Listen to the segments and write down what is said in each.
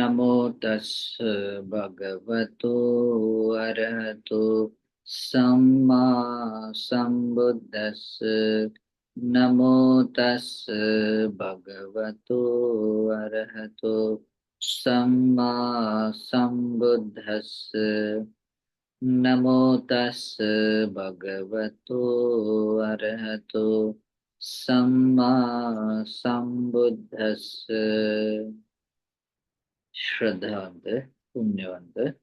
नमो तस् भगवतो अरहतो सम्मा सम्बुद्धस्। नमो तस् भगवतो अरहतो सम्मा सम्बुद्धस्। नमो तस् भगवतो अरहतो सम्मा सम्बुद्धस्। श्रद्धावंत, पुण्यवंत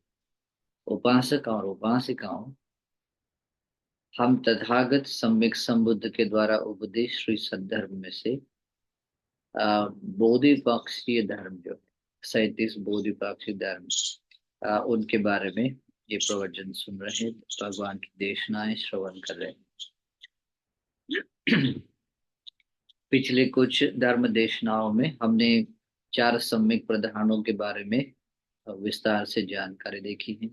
उपासक और उपासिकाओं, हम तथागत सम्यक संबुद्ध के द्वारा उपदेश श्री सद्धर्म में से बोधिपाक्षीय धर्म जो है 37 बोधिपाक्षीय धर्म, उनके बारे में ये प्रवचन सुन रहे हैं, भगवान की देशनाएं श्रवण कर रहे हैं। पिछले कुछ धर्म देशनाओं में हमने 4 सम्यक प्रधानों के बारे में विस्तार से जानकारी देखी है।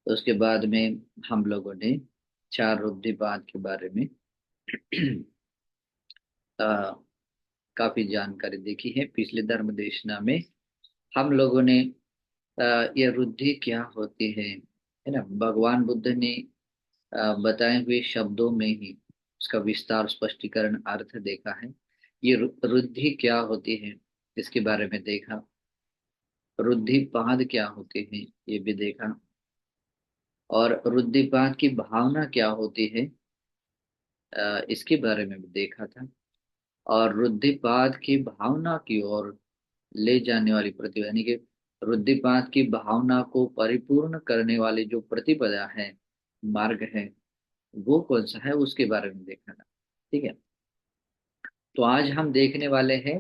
उसके बाद में हम लोगों ने 4 रुद्धिपाद के बारे में काफी जानकारी देखी है। पिछले धर्म देशना में हम लोगों ने यह रुद्धि क्या होती है ना, भगवान बुद्ध ने बताए हुए शब्दों में ही उसका विस्तार स्पष्टीकरण अर्थ देखा है। ये रुद्धि क्या होती है इसके बारे में देखा। रुद्धिपाद क्या होते हैं ये भी देखा, और रुद्धिपाद की भावना क्या होती है इसके बारे में भी देखा था। और रुद्धिपाद की भावना की ओर ले जाने वाली प्रतिभा, यानी कि रुद्धिपाद की भावना को परिपूर्ण करने वाली जो प्रतिपदा है, मार्ग है, वो कौन सा है उसके बारे में देखा था। ठीक है, तो आज हम देखने वाले हैं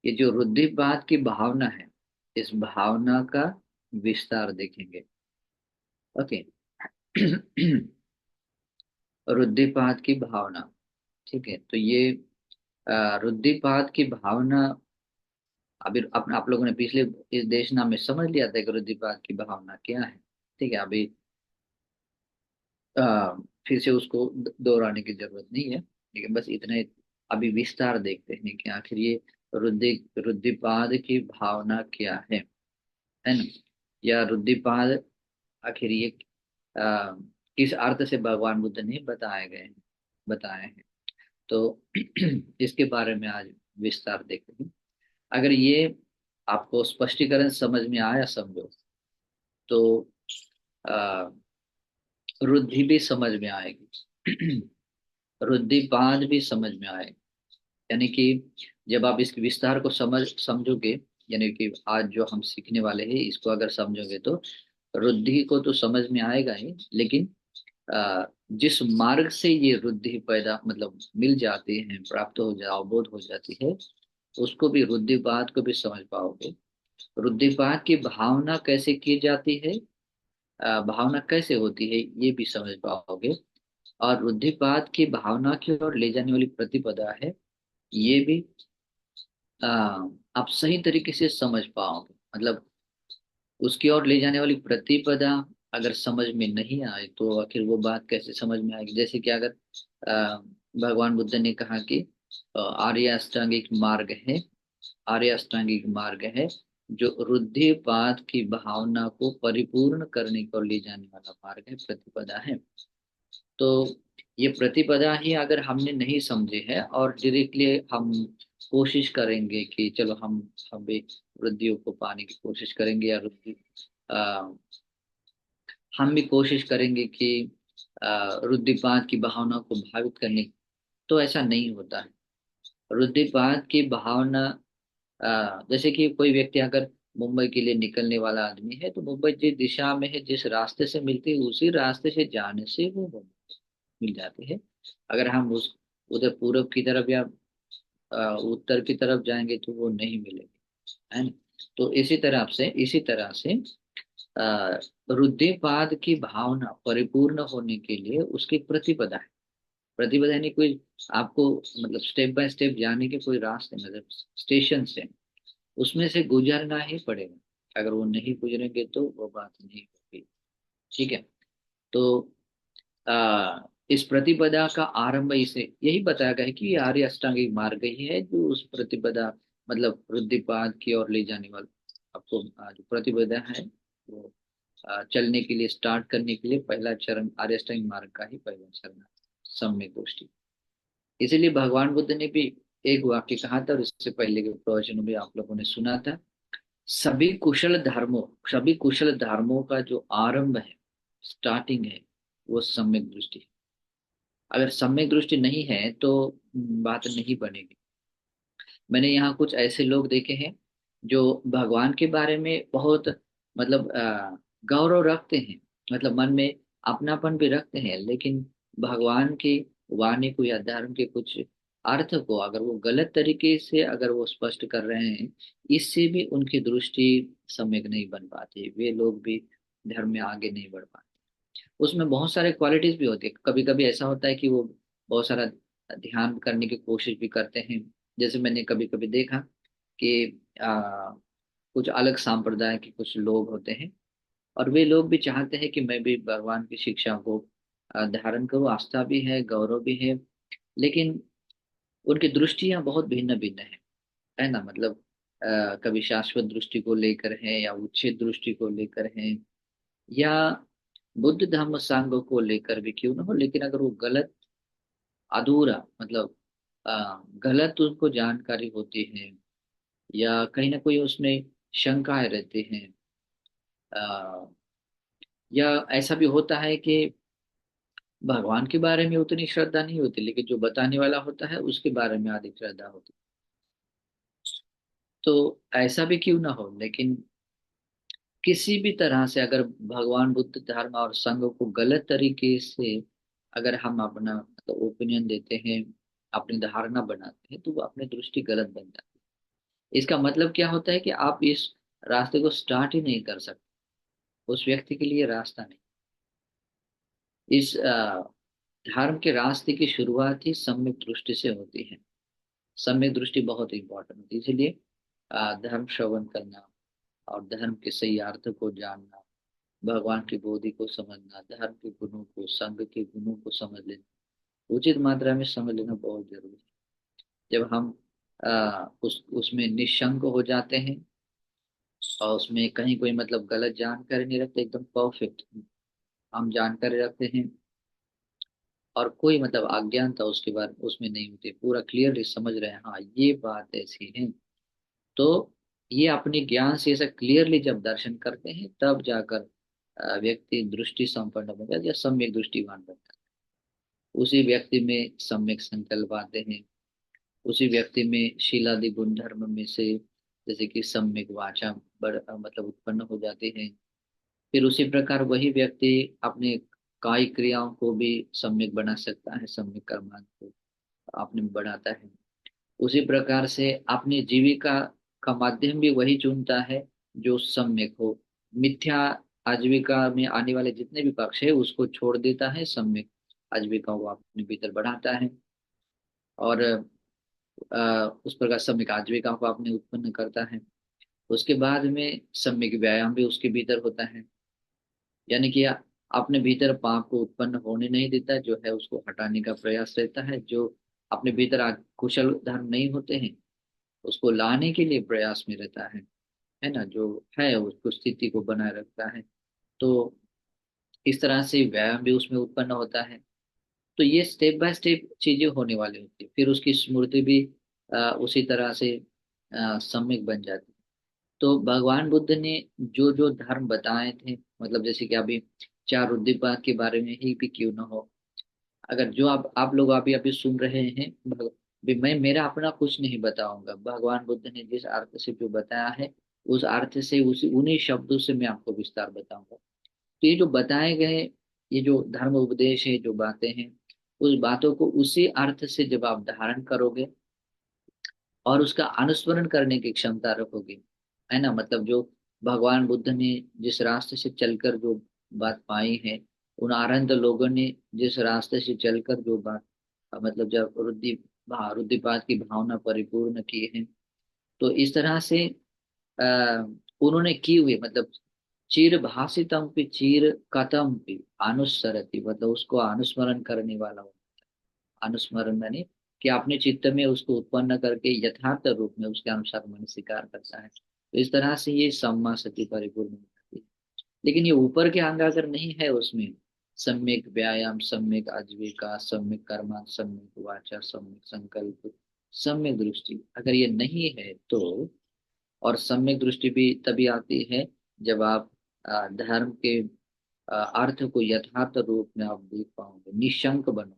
ये जो रुद्धिपाद की भावना है, इस भावना का विस्तार देखेंगे। ओके। रुद्धिपाद की भावना, ठीक है। तो ये रुद्धिपाद की भावना अभी आप लोगों ने पिछले इस देशनाम में समझ लिया था कि रुद्धिपाद की भावना क्या है। ठीक है, अभी फिर से उसको दोहराने की जरूरत नहीं है, लेकिन बस इतने अभी विस्तार देखते हैं कि आखिर ये रुद्धिपाद की भावना क्या है ना, या रुद्धिपाद आखिर ये आ, किस अर्थ से भगवान बुद्ध ने बताए हैं। तो इसके बारे में आज विस्तार देखते हैं। अगर ये आपको स्पष्टीकरण समझ में आया समझो, तो आ, रुद्धि भी समझ में आएगी। रुद्धिपाद भी समझ में आएगी। यानी कि जब आप इसके विस्तार को समझोगे, यानी कि आज जो हम सीखने वाले हैं इसको अगर समझोगे तो रुद्धि को तो समझ में आएगा ही, लेकिन जिस मार्ग से ये रुद्धि पैदा मतलब मिल जाती है, प्राप्त हो जा अवबोध हो जाती है, उसको भी रुद्धिपाद को भी समझ पाओगे। रुद्धिपाद की भावना कैसे की जाती है, भावना कैसे होती है ये भी समझ पाओगे। और रुद्धिपाद की भावना की ओर ले जाने वाली प्रतिपदा है, ये भी आ, आप सही तरीके से समझ पाओगे। मतलब उसकी ओर ले जाने वाली प्रतिपदा अगर समझ में नहीं आए तो आखिर वो बात कैसे समझ में आएगी। जैसे कि अगर आ, भगवान बुद्ध ने कहा कि आर्य अष्टांगिक मार्ग है, आर्य अष्टांगिक मार्ग है जो रुद्धिपाद की भावना को परिपूर्ण करने को ले जाने वाला मार्ग है, प्रतिपदा है। तो ये प्रतिपदा ही अगर हमने नहीं समझे है और डायरेक्टली हम कोशिश करेंगे कि चलो हम भी रुद्धियों को पाने की कोशिश करेंगे, या रुद्धि हम भी कोशिश करेंगे कि रुद्धिपाद की भावना को भावित करने की, तो ऐसा नहीं होता है। रुद्धिपाद की भावना जैसे कि कोई व्यक्ति अगर मुंबई के लिए निकलने वाला आदमी है, तो मुंबई जिस दिशा में है, जिस रास्ते से मिलती है, उसी रास्ते से जाने से वो मुंबई मिल जाती है। अगर हम उस उधर पूरब की तरफ या उत्तर की तरफ जाएंगे तो वो नहीं मिलेगी, है ना। तो इसी तरह से रुद्धिपाद की भावना परिपूर्ण होने के लिए उसकी प्रतिपदा है। प्रतिपदा यानी कोई आपको मतलब स्टेप बाय स्टेप जाने के कोई रास्ते, मतलब स्टेशन से उसमें से गुजरना ही पड़ेगा। अगर वो नहीं गुजरेंगे तो वो बात नहीं होगी। ठीक है, तो इस प्रतिपदा का आरंभ इसे यही बताया गया है कि ये आर्य अष्टांगिक मार्ग ही है जो उस प्रतिपदा मतलब रुद्धिपाद की ओर ले जाने वाला आपको जो प्रतिबद्धता है वो चलने के लिए, स्टार्ट करने के लिए पहला चरण आर्य अष्टांगिक मार्ग का ही पहला चरण है, सम्यक दृष्टि। इसीलिए भगवान बुद्ध ने भी एक वाक्य कहा था, और इससे पहले के प्रवचन में आप लोगों ने सुना था, सभी कुशल धर्मों का जो आरंभ है, स्टार्टिंग है, वो सम्यक दृष्टि है। अगर सम्यक दृष्टि नहीं है तो बात नहीं बनेगी। मैंने यहाँ कुछ ऐसे लोग देखे हैं जो भगवान के बारे में बहुत मतलब गौरव रखते हैं, मतलब मन में अपनापन भी रखते हैं, लेकिन भगवान की वाणी को या धर्म के कुछ अर्थ को अगर वो गलत तरीके से अगर वो स्पष्ट कर रहे हैं, इससे भी उनकी दृष्टि सम्यक नहीं बन पाती, वे लोग भी धर्म में आगे नहीं बढ़ पाते। उसमें बहुत सारे क्वालिटीज भी होती है। कभी कभी ऐसा होता है कि वो बहुत सारा ध्यान करने की कोशिश भी करते हैं। जैसे मैंने कभी कभी देखा कि कुछ अलग संप्रदाय के कुछ लोग होते हैं, और वे लोग भी चाहते हैं कि मैं भी भगवान की शिक्षा को धारण करूं, आस्था भी है, गौरव भी है, लेकिन उनकी दृष्टियां बहुत भिन्न भिन्न है ना। मतलब कभी शाश्वत दृष्टि को लेकर है, या उच्छेद दृष्टि को लेकर है, या बुद्ध धम्म संघ को लेकर भी क्यों ना हो, लेकिन अगर वो गलत, अधूरा, मतलब गलत उनको जानकारी होती है, या कहीं ना कोई उसमें शंकाएं रहती हैं, अ, या ऐसा भी होता है कि भगवान के बारे में उतनी श्रद्धा नहीं होती, लेकिन जो बताने वाला होता है उसके बारे में अधिक श्रद्धा होती। तो ऐसा भी क्यों ना हो, लेकिन किसी भी तरह से अगर भगवान बुद्ध धर्म और संघ को गलत तरीके से अगर हम अपना मतलब ओपिनियन देते हैं, अपनी धारणा बनाते हैं, तो वो अपनी दृष्टि गलत बन जाती है। इसका मतलब क्या होता है कि आप इस रास्ते को स्टार्ट ही नहीं कर सकते, उस व्यक्ति के लिए रास्ता नहीं। इस धर्म के रास्ते की शुरुआत ही सम्यक दृष्टि से होती है। सम्यक दृष्टि बहुत इंपॉर्टेंट होती है। इसीलिए धर्म श्रवण करना, और धर्म के सही अर्थ को जानना, भगवान की बोधि को समझना, धर्म के गुणों को, संघ के गुणों को समझ लेना, उचित मात्रा में समझ लेना बहुत जरूरी है। जब हम उसमें निशंक हो जाते हैं, और उसमें कहीं कोई मतलब गलत जानकारी नहीं रखते, एकदम परफेक्ट हम जानकारी रखते हैं, और कोई मतलब अज्ञानता उसके बाद उसमें नहीं होती, पूरा क्लियरली समझ रहे हैं, हाँ ये बात ऐसी है, तो ये अपने ज्ञान से ऐसा क्लियरली जब दर्शन करते हैं, तब जाकर व्यक्ति दृष्टि संपन्न बन जाता है या सम्यक दृष्टिवान बनता है। उसी व्यक्ति में सम्यक संकल्प आते हैं, उसी व्यक्ति में शीलादि गुण धर्म में से जैसे कि सम्यक वाचा मतलब उत्पन्न हो जाती है। फिर उसी प्रकार वही व्यक्ति अपने कायिक क्रियाओं को भी सम्यक बना सकता है, सम्यक कर्मांग को अपने बढ़ाता है। उसी प्रकार से अपनी जीविका का माध्यम भी वही चुनता है जो सम्यक हो। मिथ्या आजीविका में आने वाले जितने भी पक्ष है उसको छोड़ देता है, सम्यक आजीविका को अपने भीतर बढ़ाता है, और उस प्रकार सम्यक आजीविका को अपने उत्पन्न करता है। उसके बाद में सम्यक व्यायाम भी उसके भीतर होता है, यानी कि अपने भीतर पाप को उत्पन्न होने नहीं देता, जो है उसको हटाने का प्रयास रहता है। जो अपने भीतर कुशल धर्म नहीं होते हैं उसको लाने के लिए प्रयास में रहता है ना, जो है उसको स्थिति को बनाए रखता है। तो इस तरह से व्यायाम भी उसमें उत्पन्न होता है। तो ये स्टेप बाय स्टेप चीजें होने वाली होती है, फिर उसकी स्मृति भी उसी तरह से सम्यक बन जाती है। तो भगवान बुद्ध ने जो जो धर्म बताए थे, मतलब जैसे कि अभी चार उद्दीपक के बारे में ही भी क्यों ना हो, अगर जो आप लोग अभी अभी सुन रहे हैं, भी मैं मेरा अपना कुछ नहीं बताऊंगा, भगवान बुद्ध ने जिस अर्थ से जो बताया है उस अर्थ से उसी उन्हीं शब्दों से मैं आपको विस्तार बताऊंगा। तो ये जो बताए गए, ये जो धर्म उपदेश है, जो बातें हैं, उस बातों को उसी अर्थ से जब आप धारण करोगे और उसका अनुस्मरण करने की क्षमता रखोगे, है ना, मतलब जो भगवान बुद्ध ने जिस रास्ते से चलकर जो बात पाई है, उन आरंत लोगों ने जिस रास्ते से चलकर जो बात मतलब जब रुद्धिपात की भावना परिपूर्ण की है, तो इस तरह से आ, उन्होंने की हुई मतलब चीर भाषितम पे चीर कथम पे अनुसरति, मतलब उसको अनुस्मरण करने वाला हो। अनुस्मरण यानी कि अपने चित्त में उसको उत्पन्न करके यथार्थ रूप में उसके अनुसार मन स्वीकार करता है। तो इस तरह से ये सम्मा सती परिपूर्ण हो जाती है। लेकिन ये ऊपर के अंग अगर नहीं है उसमें, सम्यक व्यायाम, सम्यक आजीविका, सम्यक कर्म, सम्यक वाचा, सम्यक संकल्प, सम्यक दृष्टि, अगर ये नहीं है तो, और सम्यक दृष्टि भी तभी आती है जब आप धर्म के अर्थ को यथार्थ रूप में आप देख पाओगे, निशंक बनो।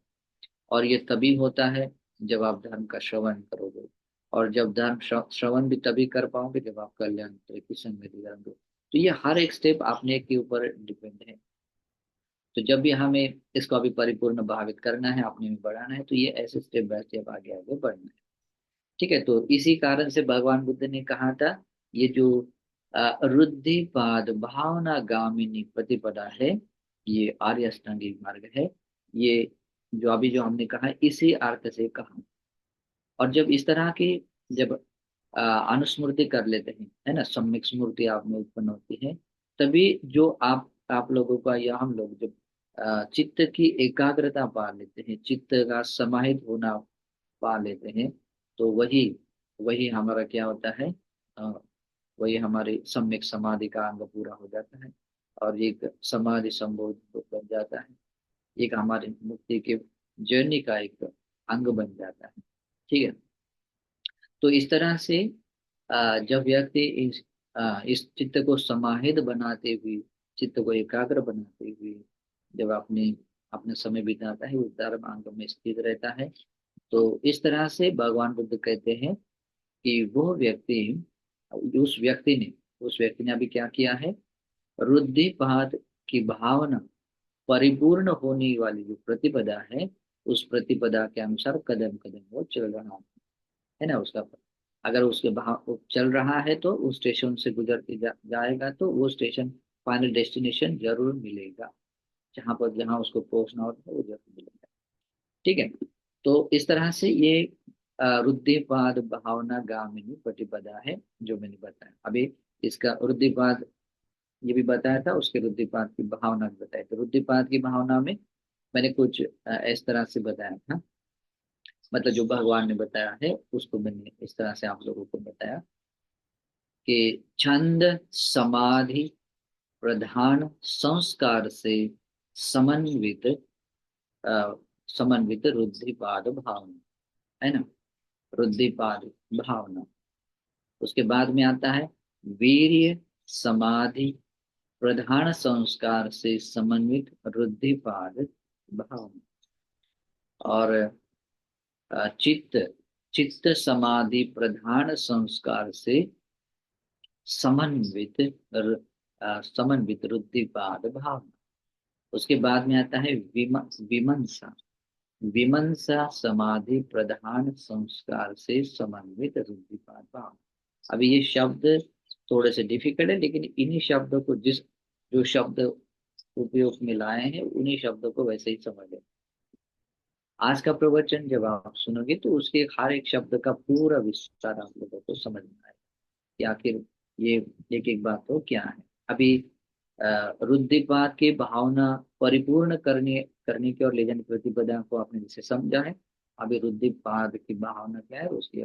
और ये तभी होता है जब आप धर्म का श्रवण करोगे, और जब धर्म श्रवण भी तभी कर पाओगे जब आप कल्याण की संगति करोगे। तो ये हर एक स्टेप अपने के ऊपर डिपेंड है। तो जब भी हमें इसको अभी परिपूर्ण भावित करना है, अपने में बढ़ाना है, तो ये ऐसे स्टेप बाय स्टेप आगे आगे बढ़ना है। ठीक है, तो इसी कारण से भगवान बुद्ध ने कहा था, ये जो रुद्धिपाद भावना गामिनी प्रतिपदा है, ये आर्य अष्टांगिक मार्ग है। ये जो अभी जो हमने कहा, इसी अर्थ से कहा। और जब इस तरह की, जब अनुस्मृति कर लेते हैं, है ना, सम्यक स्मृति आप में उत्पन्न होती है, तभी जो आप लोगों का या हम लोग जब चित्त की एकाग्रता पा लेते हैं, चित्त का समाहित होना पा लेते हैं, तो वही वही हमारा क्या होता है, अ, वही हमारे सम्यक समाधि का अंग पूरा हो जाता है, और एक समाधि संबोध बन जाता है, एक हमारे मुक्ति के जर्नी का एक अंग बन जाता है। ठीक है, तो इस तरह से जब व्यक्ति इस चित्त को समाहित बनाते हुए, चित्त को एकाग्र बनाते हुए जब अपने अपने समय बिताता है, उस धर्म अंग में स्थित रहता है, तो इस तरह से भगवान बुद्ध कहते हैं कि वो व्यक्ति, उस व्यक्ति ने उस व्यक्ति ने अभी क्या किया है, रुद्धिपात की भावना परिपूर्ण होने वाली जो प्रतिपदा है, उस प्रतिपदा के अनुसार कदम कदम वो चल रहा है ना, उसका, अगर उसके वो चल रहा है तो उस स्टेशन से गुजरते जाएगा, तो वो स्टेशन फाइनल डेस्टिनेशन जरूर मिलेगा, जहाँ उसको पहुंचना होता है वो जरूर मिलेगा। ठीक है, तो इस तरह से ये रुद्धिपाद भावना गामिनी प्रतिपदा है, जो मैंने बताया अभी। इसका रुद्धिपाद ये भी बताया था, उसके रुद्धिपाद की भावना भी बताई। तो रुद्धिपाद की भावना में मैंने कुछ इस तरह से बताया था, मतलब जो भगवान ने बताया है उसको मैंने इस तरह से आप लोगों को बताया कि छंद समाधि प्रधान संस्कार से समन्वित, अ, समन्वित रुद्धिपाद भावना, है ना, रुद्धिपाद भावना। उसके बाद में आता है वीर्य समाधि प्रधान संस्कार से समन्वित रुद्धिपाद भावना। और चित्त चित्त समाधि प्रधान संस्कार से समन्वित समन्वित रुद्धिपाद भावना। उसके बाद में आता है विमंसा विमंसा समाधि प्रधान संस्कार से समन्वित रुद्धिपाद भावना। अभी ये शब्द थोड़े से डिफिकल्ट है, लेकिन इन्हीं शब्दों को, जिस जो शब्द उपयोग में लाए हैं, उन्हीं शब्दों को वैसे ही समझे। आज का प्रवचन जब आप सुनोगे तो उसके हर एक शब्द का पूरा विस्तार आप लोगों को समझ में आएगा कि आखिर ये एक एक बात तो क्या है। अभी रुद्धिपाद की भावना परिपूर्ण करने करने की और ले जाने की प्रतिपदा को आपने जैसे समझा है। अभी रुद्धिपाद की भावना क्या है, उसकी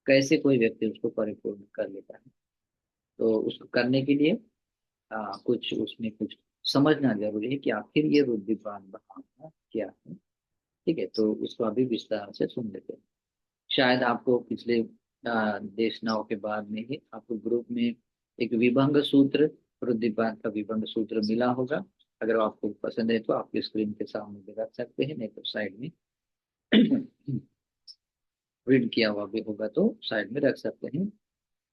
कैसे कोई व्यक्ति उसको परिपूर्ण कर लेता है, तो उसको करने के लिए कुछ उसमें कुछ समझना जरूरी है कि आखिर ये रुद्धिपाद भावना क्या है। ठीक है, तो इसको अभी विस्तार से सुन लेते हैं। शायद आपको पिछले देशनाओं के बाद में ही आपको ग्रुप में एक विभंग सूत्र, रुद्धिपाद का विभंग सूत्र मिला होगा। अगर आपको पसंद है तो आपके स्क्रीन के सामने भी रख सकते हैं, नहीं तो साइड में रीड किया हुआ भी होगा तो साइड में रख सकते हैं।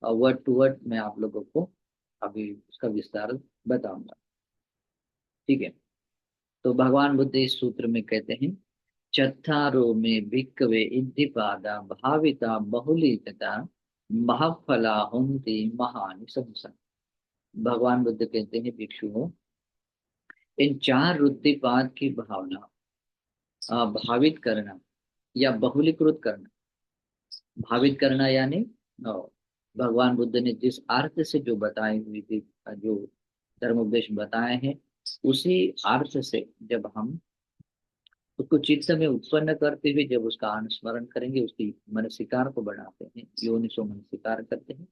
और वर्ड टू वर्ड मैं आप लोगों को अभी उसका विस्तार बताऊंगा। ठीक है, तो भगवान बुद्ध इस सूत्र में कहते हैं, चत्थारो में भिक्कवे इद्धिपादा भाविता बहुलीकता महफला हुंति महानि संसा। भगवान बुद्ध कहते हैं, भिक्षुओं, इन चार रुद्धिपाद की भावना भावित करना या बहुलीकृत करना। भावित करना यानी भगवान बुद्ध ने जिस अर्थ से जो बताई हुई थी, जो धर्मोपदेश बताए हैं, उसी अर्थ से जब हम उसको चित्त में उत्पन्न करते हुए जब उसका अनुस्मरण करेंगे, उसकी मनसिकार को बढ़ाते हैं, योनिसो मनसिकार करते हैं,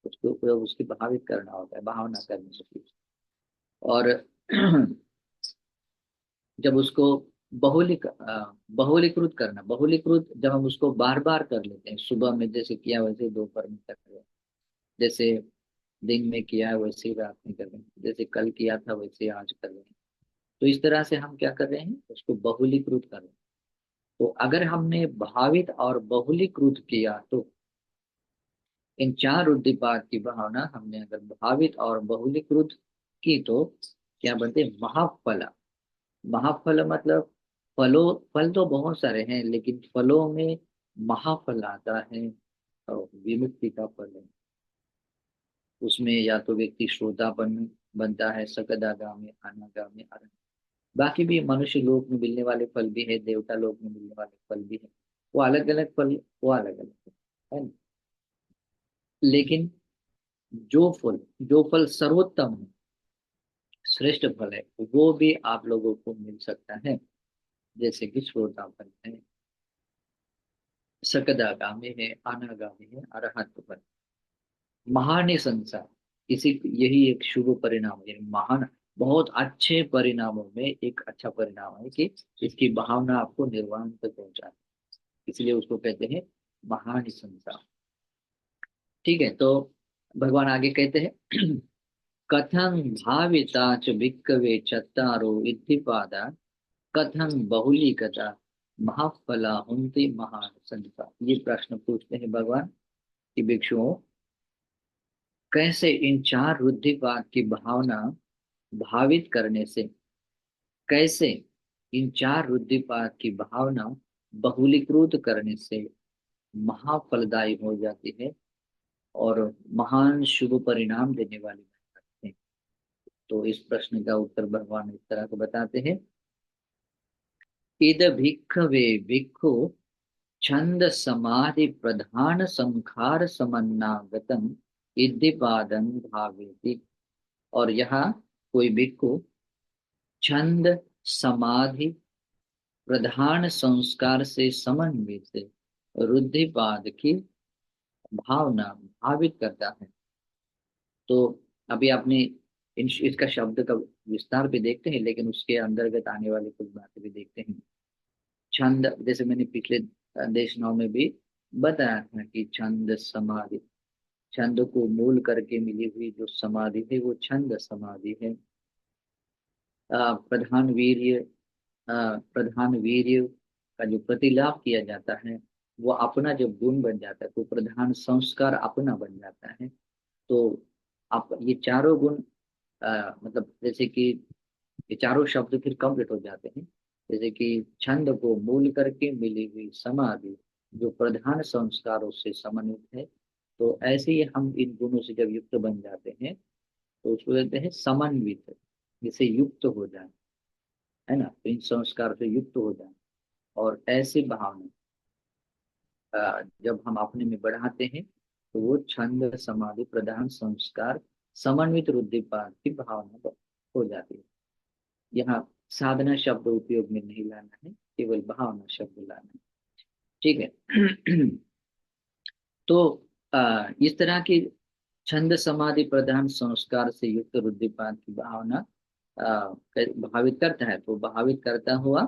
उसको उसकी भावित करना होता है, भावना करने से। और जब उसको बहुलीकृत करना, बहुलीकृत जब हम उसको बार बार कर लेते हैं, सुबह में जैसे किया वैसे दोपहर में कर रहे हैं, जैसे दिन में किया है वैसे ही रात में कर रहे हैं, जैसे कल किया था वैसे ही आज कर रहे हैं। तो इस तरह से हम क्या कर रहे हैं, उसको बहुलीकृत कर रहे हैं। तो अगर हमने भावित और बहुलीकृत किया तो इन चार उद्दीपक की भावना हमने अगर भावित और बहुलीकृत की तो क्या बनते हैं, महाफल। महाफल मतलब फलों, फल तो बहुत सारे हैं लेकिन फलों में महाफल आता है, और विमुक्ति का फल है। उसमें या तो व्यक्ति श्रोतापन बनता है, सकदागामी, अनागामी, अरहत। बाकी भी मनुष्य लोक में मिलने वाले फल भी है, देवता लोक में मिलने वाले फल भी है। वो अलग अलग फल, वो अलग अलग है ना। लेकिन जो फल सर्वोत्तम है, श्रेष्ठ फल है, वो भी आप लोगों को मिल सकता है। जैसे कि श्रोतापन है, सकदागामी है, अनागामी है, अरहत फल। महान संसार, इसी यही एक शुभ परिणाम है, यानी महान, बहुत अच्छे परिणामों में एक अच्छा परिणाम है कि इसकी भावना आपको निर्वाण तक पहुंचाए, इसलिए उसको कहते हैं महान संसार। ठीक है, तो भगवान आगे कहते हैं कथं भाविता च भिक्खवे चत्तारो इत्थिपादा, कथं बहुलीकता महाफला हुंति महान संसार। ये प्रश्न पूछते हैं भगवान कि भिक्षुओं, कैसे इन चार रुद्धिपाद की भावना भावित करने से, कैसे इन चार रुद्धिपाद की भावना बहुलीकृत करने से महाफलदायी हो जाती है और महान शुभ परिणाम देने वाली बन जाती है। तो इस प्रश्न का उत्तर भगवान इस तरह से बताते हैं, इद भिक्खवे भिक्खु छंद समाधि प्रधान संखार समन्नागतम इद्दिपादं भावेति। और यहाँ कोई भिक्खु छंद समाधि प्रधान संस्कार से समन्वित रुद्धिपाद की भावना भावित करता है। तो अभी आपने इसका शब्द का विस्तार भी देखते हैं, लेकिन उसके अंतर्गत आने वाली कुछ बातें भी देखते हैं। छंद, जैसे मैंने पिछले देशनाओं में भी बताया था कि छंद समाधि, छंद को मूल करके मिली हुई जो समाधि है वो छंद समाधि है। प्रधान वीर्य, प्रधान वीर्य का जो प्रतिलाभ किया जाता है वो अपना जब गुण बन जाता है तो प्रधान संस्कार अपना बन जाता है। तो आप ये चारों गुण, मतलब जैसे कि ये चारों शब्द फिर कंप्लीट हो जाते हैं। जैसे कि छंद को मूल करके मिली हुई समाधि जो प्रधान संस्कारों से समन्वित है, तो ऐसे ही हम इन गुणों से जब युक्त बन जाते हैं तो उसको कहते हैं समन्वित, जिसे युक्त हो जाए, है ना, तो इन संस्कार से युक्त हो जाए। और ऐसी भावना जब हम अपने में बढ़ाते हैं तो वो छंद समाधि प्रधान संस्कार समन्वित रुद्धिपाद की भावना हो जाती है। यहाँ साधना शब्द उपयोग में नहीं लाना है, केवल भावना शब्द लाना है। ठीक है। तो इस तरह की छंद समाधि प्रधान संस्कार से युक्त रुद्धिपाद की भावना भावित करता है। तो भावित करता हुआ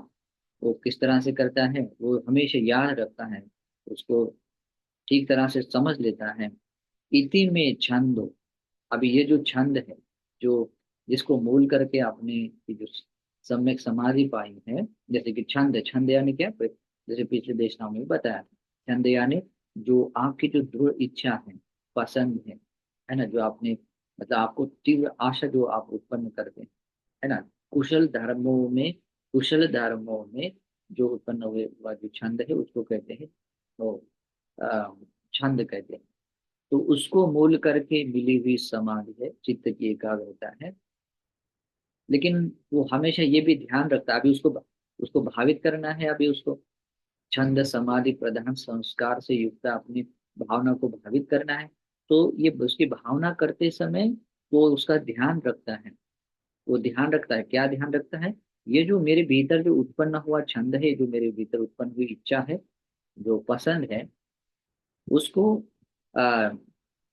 वो किस तरह से करता है, वो हमेशा याद रखता है, उसको ठीक तरह से समझ लेता है। इति में छंदो, अभी ये जो छंद है, जो जिसको मूल करके आपने ये जो सम्यक समाधि पाई है, जैसे कि छंद, छंद यानी क्या, जैसे पिछले देशनाओं में बताया था, छंद यानी जो आपकी जो दृढ़ इच्छा है, पसंद है ना, जो आपने, मतलब आपको तीव्र आशा जो आप उत्पन्न करते हैं, है ना, कुशल धर्मों में, कुशल धर्मों में जो उत्पन्न हुए हुआ जो छंद है उसको कहते हैं, तो अ, छंद कहते हैं। तो उसको मूल करके मिली हुई समाधि है, चित्त की एकाग्रता है। लेकिन वो हमेशा ये भी ध्यान रखता है, अभी उसको उसको भावित करना है, अभी उसको छंद समाधि प्रधान संस्कार से युक्त अपनी भावना को भावित करना है। तो ये उसकी भावना करते समय वो उसका ध्यान रखता है। वो ध्यान रखता है, क्या ध्यान रखता है, ये जो मेरे भीतर जो उत्पन्न हुआ छंद है, जो मेरे भीतर उत्पन्न हुई इच्छा है, जो पसंद है, उसको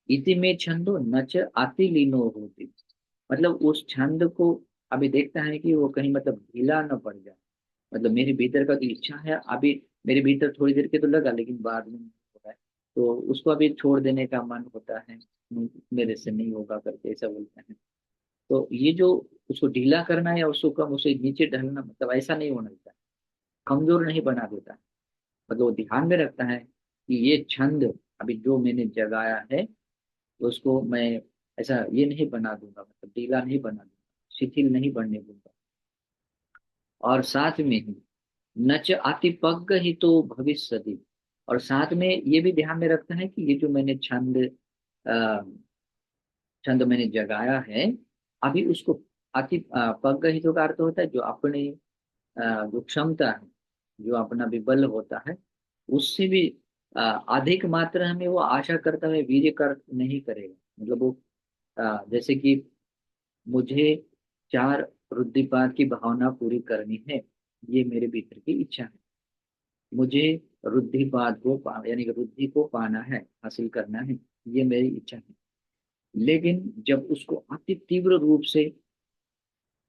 इति में छंदो न च अति लीनो होती। मतलब उस छंद को अभी देखता है कि वो कहीं मतलब ढीला न पड़ जाए। मतलब मेरे भीतर का जो इच्छा है अभी मेरे भीतर थोड़ी देर के तो लगा, लेकिन बाद में नहीं हो रहा है, तो उसको अभी छोड़ देने का मन होता है। मेरे से नहीं होगा करके ऐसा बोलते हैं। तो ये जो उसको ढीला करना या उसको कम उसे नीचे ढलना, मतलब ऐसा नहीं होना चाहिए। कमजोर नहीं बना देता है। मतलब वो ध्यान में रखता है कि ये छंद अभी जो मैंने जगाया है उसको मैं ऐसा ये नहीं बना दूंगा, मतलब ढीला नहीं बना दूंगा, शिथिल नहीं बनने दूंगा। और साथ में ही नच अति पग ही तो भविष्यति। और साथ में ये भी ध्यान में रखता है कि ये जो मैंने अ, छंद मैंने जगाया है अभी उसको अति पग ही तो का अर्थ होता है जो अपने जो क्षमता है, जो अपना भी बल होता है उससे भी अधिक मात्रा में वो आशा करता है वीर्य कर नहीं करेगा। मतलब वो जैसे कि मुझे 4 रुद्धिपात की भावना पूरी करनी है, ये मेरे भीतर की इच्छा है। मुझे रुद्धिपात को यानी कि रुद्धि को पाना है, हासिल करना है, ये मेरी इच्छा है। लेकिन जब उसको अति तीव्र रूप से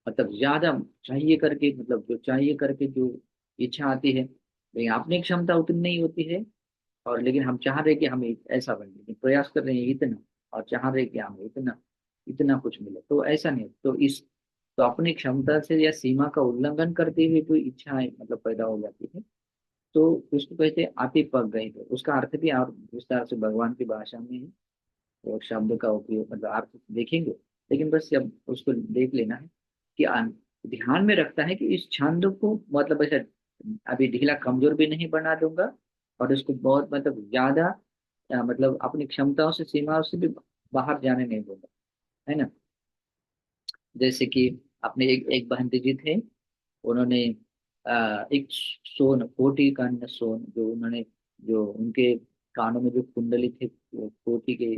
मतलब ज्यादा चाहिए करके, मतलब जो चाहिए करके जो इच्छा आती है, लेकिन अपनी क्षमता उतनी नहीं होती है, और लेकिन हम चाह रहे कि हमें ऐसा बने, लेकिन प्रयास कर रहे हैं इतना, और चाह रहे कि हमें इतना इतना कुछ मिले, तो ऐसा नहीं। तो इस तो अपनी क्षमता से या सीमा का उल्लंघन करते हुए जो इच्छाएं मतलब पैदा हो जाती है, तो उसको कहते हैं अति पग गई। तो उसका अर्थ भी आप विस्तार से भगवान की भाषा में है, और शब्द का उपयोग मतलब अर्थ देखेंगे। लेकिन बस अब उसको देख लेना है कि ध्यान में रखता है कि इस छंद को मतलब ऐसा अभी ढीला कमजोर भी नहीं बना दूंगा, और इसको बहुत मतलब ज्यादा मतलब अपनी क्षमताओं से सीमाओं से भी बाहर जाने नहीं दूंगा, है ना। जैसे कि अपने एक एक बहन जी थे, उन्होंने एक सोन कोटि कर्ण सोन जो उन्होंने जो उनके कानों में जो कुंडली थे वो कोटि के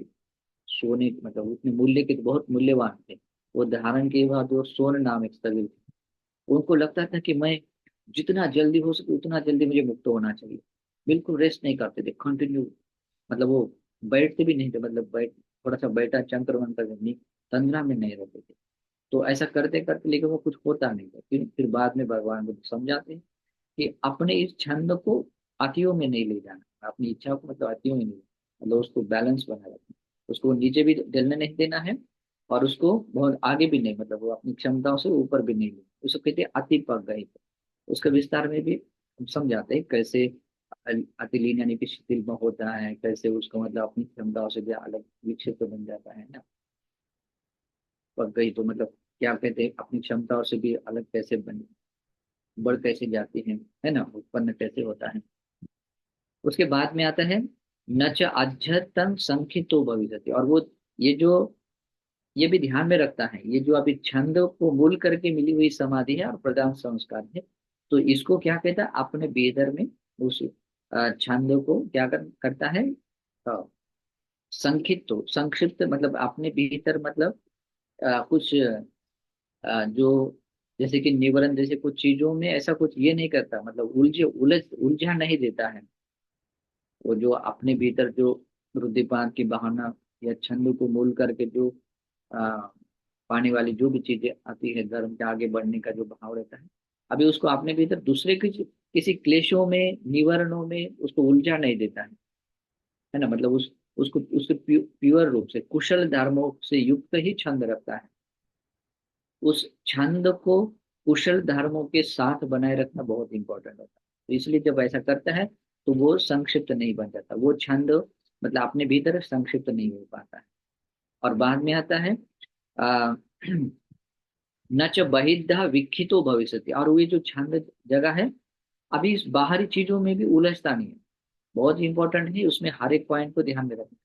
सोने मतलब उतने मूल्य के बहुत मूल्यवान थे। वो धारण के बाद वो सोन नाम एक स्थगित थे। उनको लगता था कि मैं जितना जल्दी हो सके उतना जल्दी मुझे मुक्त होना चाहिए। बिल्कुल रेस्ट नहीं करते थे, कंटिन्यू। मतलब वो बैठते भी नहीं थे, मतलब बैठ थोड़ा सा बैठा चंकर वंकर नहीं, तंद्रा में नहीं रहते थे। तो ऐसा करते करते लेकिन वो कुछ होता नहीं था। फिर बाद में भगवान को समझाते हैं कि अपने इस छंद को अतियों में नहीं ले जाना, अपनी इच्छा को मतलब अतियों में नहीं, मतलब उसको बैलेंस बना रखना। उसको नीचे भी जलने नहीं देना है, और उसको बहुत आगे भी नहीं, मतलब वो अपनी क्षमताओं से ऊपर भी नहीं लेना। उसको कहते हैं अति पग गई। उसका विस्तार में भी हम समझाते हैं कैसे अतिलीन यानी कि शिथिल में होता है, कैसे उसको मतलब अपनी क्षमताओं से भी अलग विक्षिप्त बन जाता है ना। पग गई तो मतलब क्या कहते हैं, अपनी क्षमताओं से भी अलग कैसे बन बढ़ कैसे जाती है ना, उत्पन्न कैसे होता है। उसके बाद में आता है नच अध्यतम संखितो भविष्यति। और वो ये जो ये भी ध्यान में रखता है, ये जो अभी छंद को मूल करके मिली हुई समाधि है और प्रधान संस्कार है, तो इसको क्या कहता है अपने भीतर में उस छंद को क्या करता है, अ, संक्षिप्त संक्षिप्त मतलब अपने भीतर मतलब कुछ जो जैसे कि निवारण जैसे कुछ चीजों में ऐसा कुछ ये नहीं करता, मतलब उलझा नहीं देता है। वो जो अपने भीतर जो रुद्धिपात की भावना या छंद को मूल करके जो आ, पाने वाली जो भी चीजें आती है, धर्म के आगे बढ़ने का जो भाव रहता है, अभी उसको अपने भीतर दूसरे किसी क्लेशों में निवारणों में उसको उलझा नहीं देता है ना। मतलब उसको उसके प्योर रूप से कुशल धर्मों से युक्त ही छंद रखता है। उस छंद को कुशल धर्मों के साथ बनाए रखना बहुत इंपॉर्टेंट होता है। तो इसलिए जब ऐसा करता है तो वो संक्षिप्त नहीं बन जाता, वो छंद मतलब अपने भीतर संक्षिप्त नहीं हो पाता है। और बाद में आता है आ, न च बहिद्धा विक्षितो भविष्यति। और वो जो छंद जगह है अभी इस बाहरी चीजों में भी उलझता नहीं है। बहुत इंपॉर्टेंट है उसमें हर एक पॉइंट को ध्यान में रखना।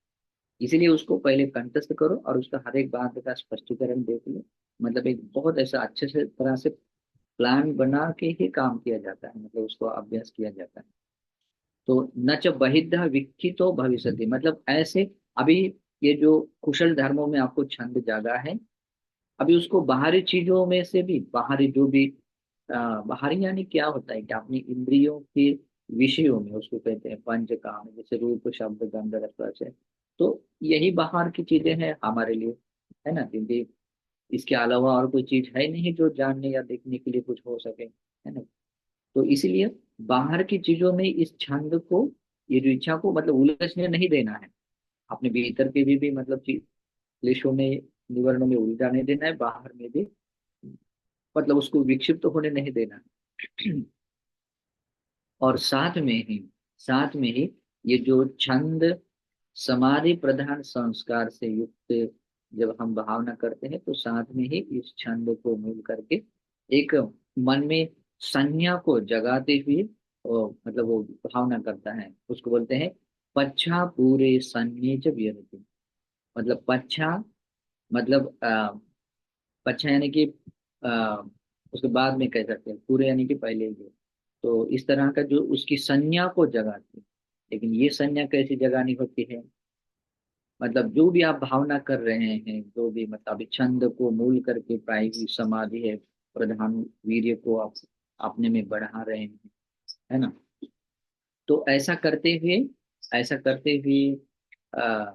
इसीलिए उसको पहले कंठस्थ करो और उसका हर एक बात का स्पष्टीकरण देख लो। मतलब एक बहुत ऐसा अच्छे से तरह से प्लान बना के ही काम किया जाता है, मतलब उसको अभ्यास किया जाता है। तो न च बहिद्धा विक्षितो भविष्यति, मतलब ऐसे अभी ये जो कुशल धर्मों में आपको छंद जागा है, अभी उसको बाहरी चीजों में से भी बाहरी जो भी बाहरी यानी क्या होता है कि अपनी इंद्रियों के विषयों में उसको कहते हैं पंच काम, जैसे रूप शब्द गंध रस स्पर्श है। तो यही बाहर की चीजें हैं हमारे लिए, है ना, क्योंकि इसके अलावा और कोई चीज है नहीं जो जानने या देखने के लिए कुछ हो सके, है ना। तो इसीलिए बाहर की चीजों में इस छंद को, ये जो इच्छा को मतलब उलझने नहीं देना है। अपने भीतर के भी मतलब क्लेशों में, निवरणों में उलझा नहीं देना है, बाहर में भी मतलब उसको विक्षिप्त होने नहीं देना है। और साथ में ही ये जो छंद समाधि प्रधान संस्कार से युक्त जब हम भावना करते हैं, तो साथ में ही इस छंद को मिल करके एक मन में संज्ञा को जगाते हुए मतलब वो भावना करता है, उसको बोलते हैं पच्छा पूरे सन्निज विरति। मतलब पच्छा मतलब पच्छा यानी कि आ, उसके बाद में कह सकते हैं, पूरे यानी कि पहले ही। तो इस तरह का जो उसकी संज्ञा को जगाते हैं। लेकिन ये संज्ञा कैसी जगानी होती है, मतलब जो भी आप भावना कर रहे हैं, जो भी मतलब अभी छंद को मूल करके पाई हुई समाधि है, प्रधान वीर्य को आप अपने में बढ़ा रहे हैं, है ना। तो ऐसा करते हुए आ,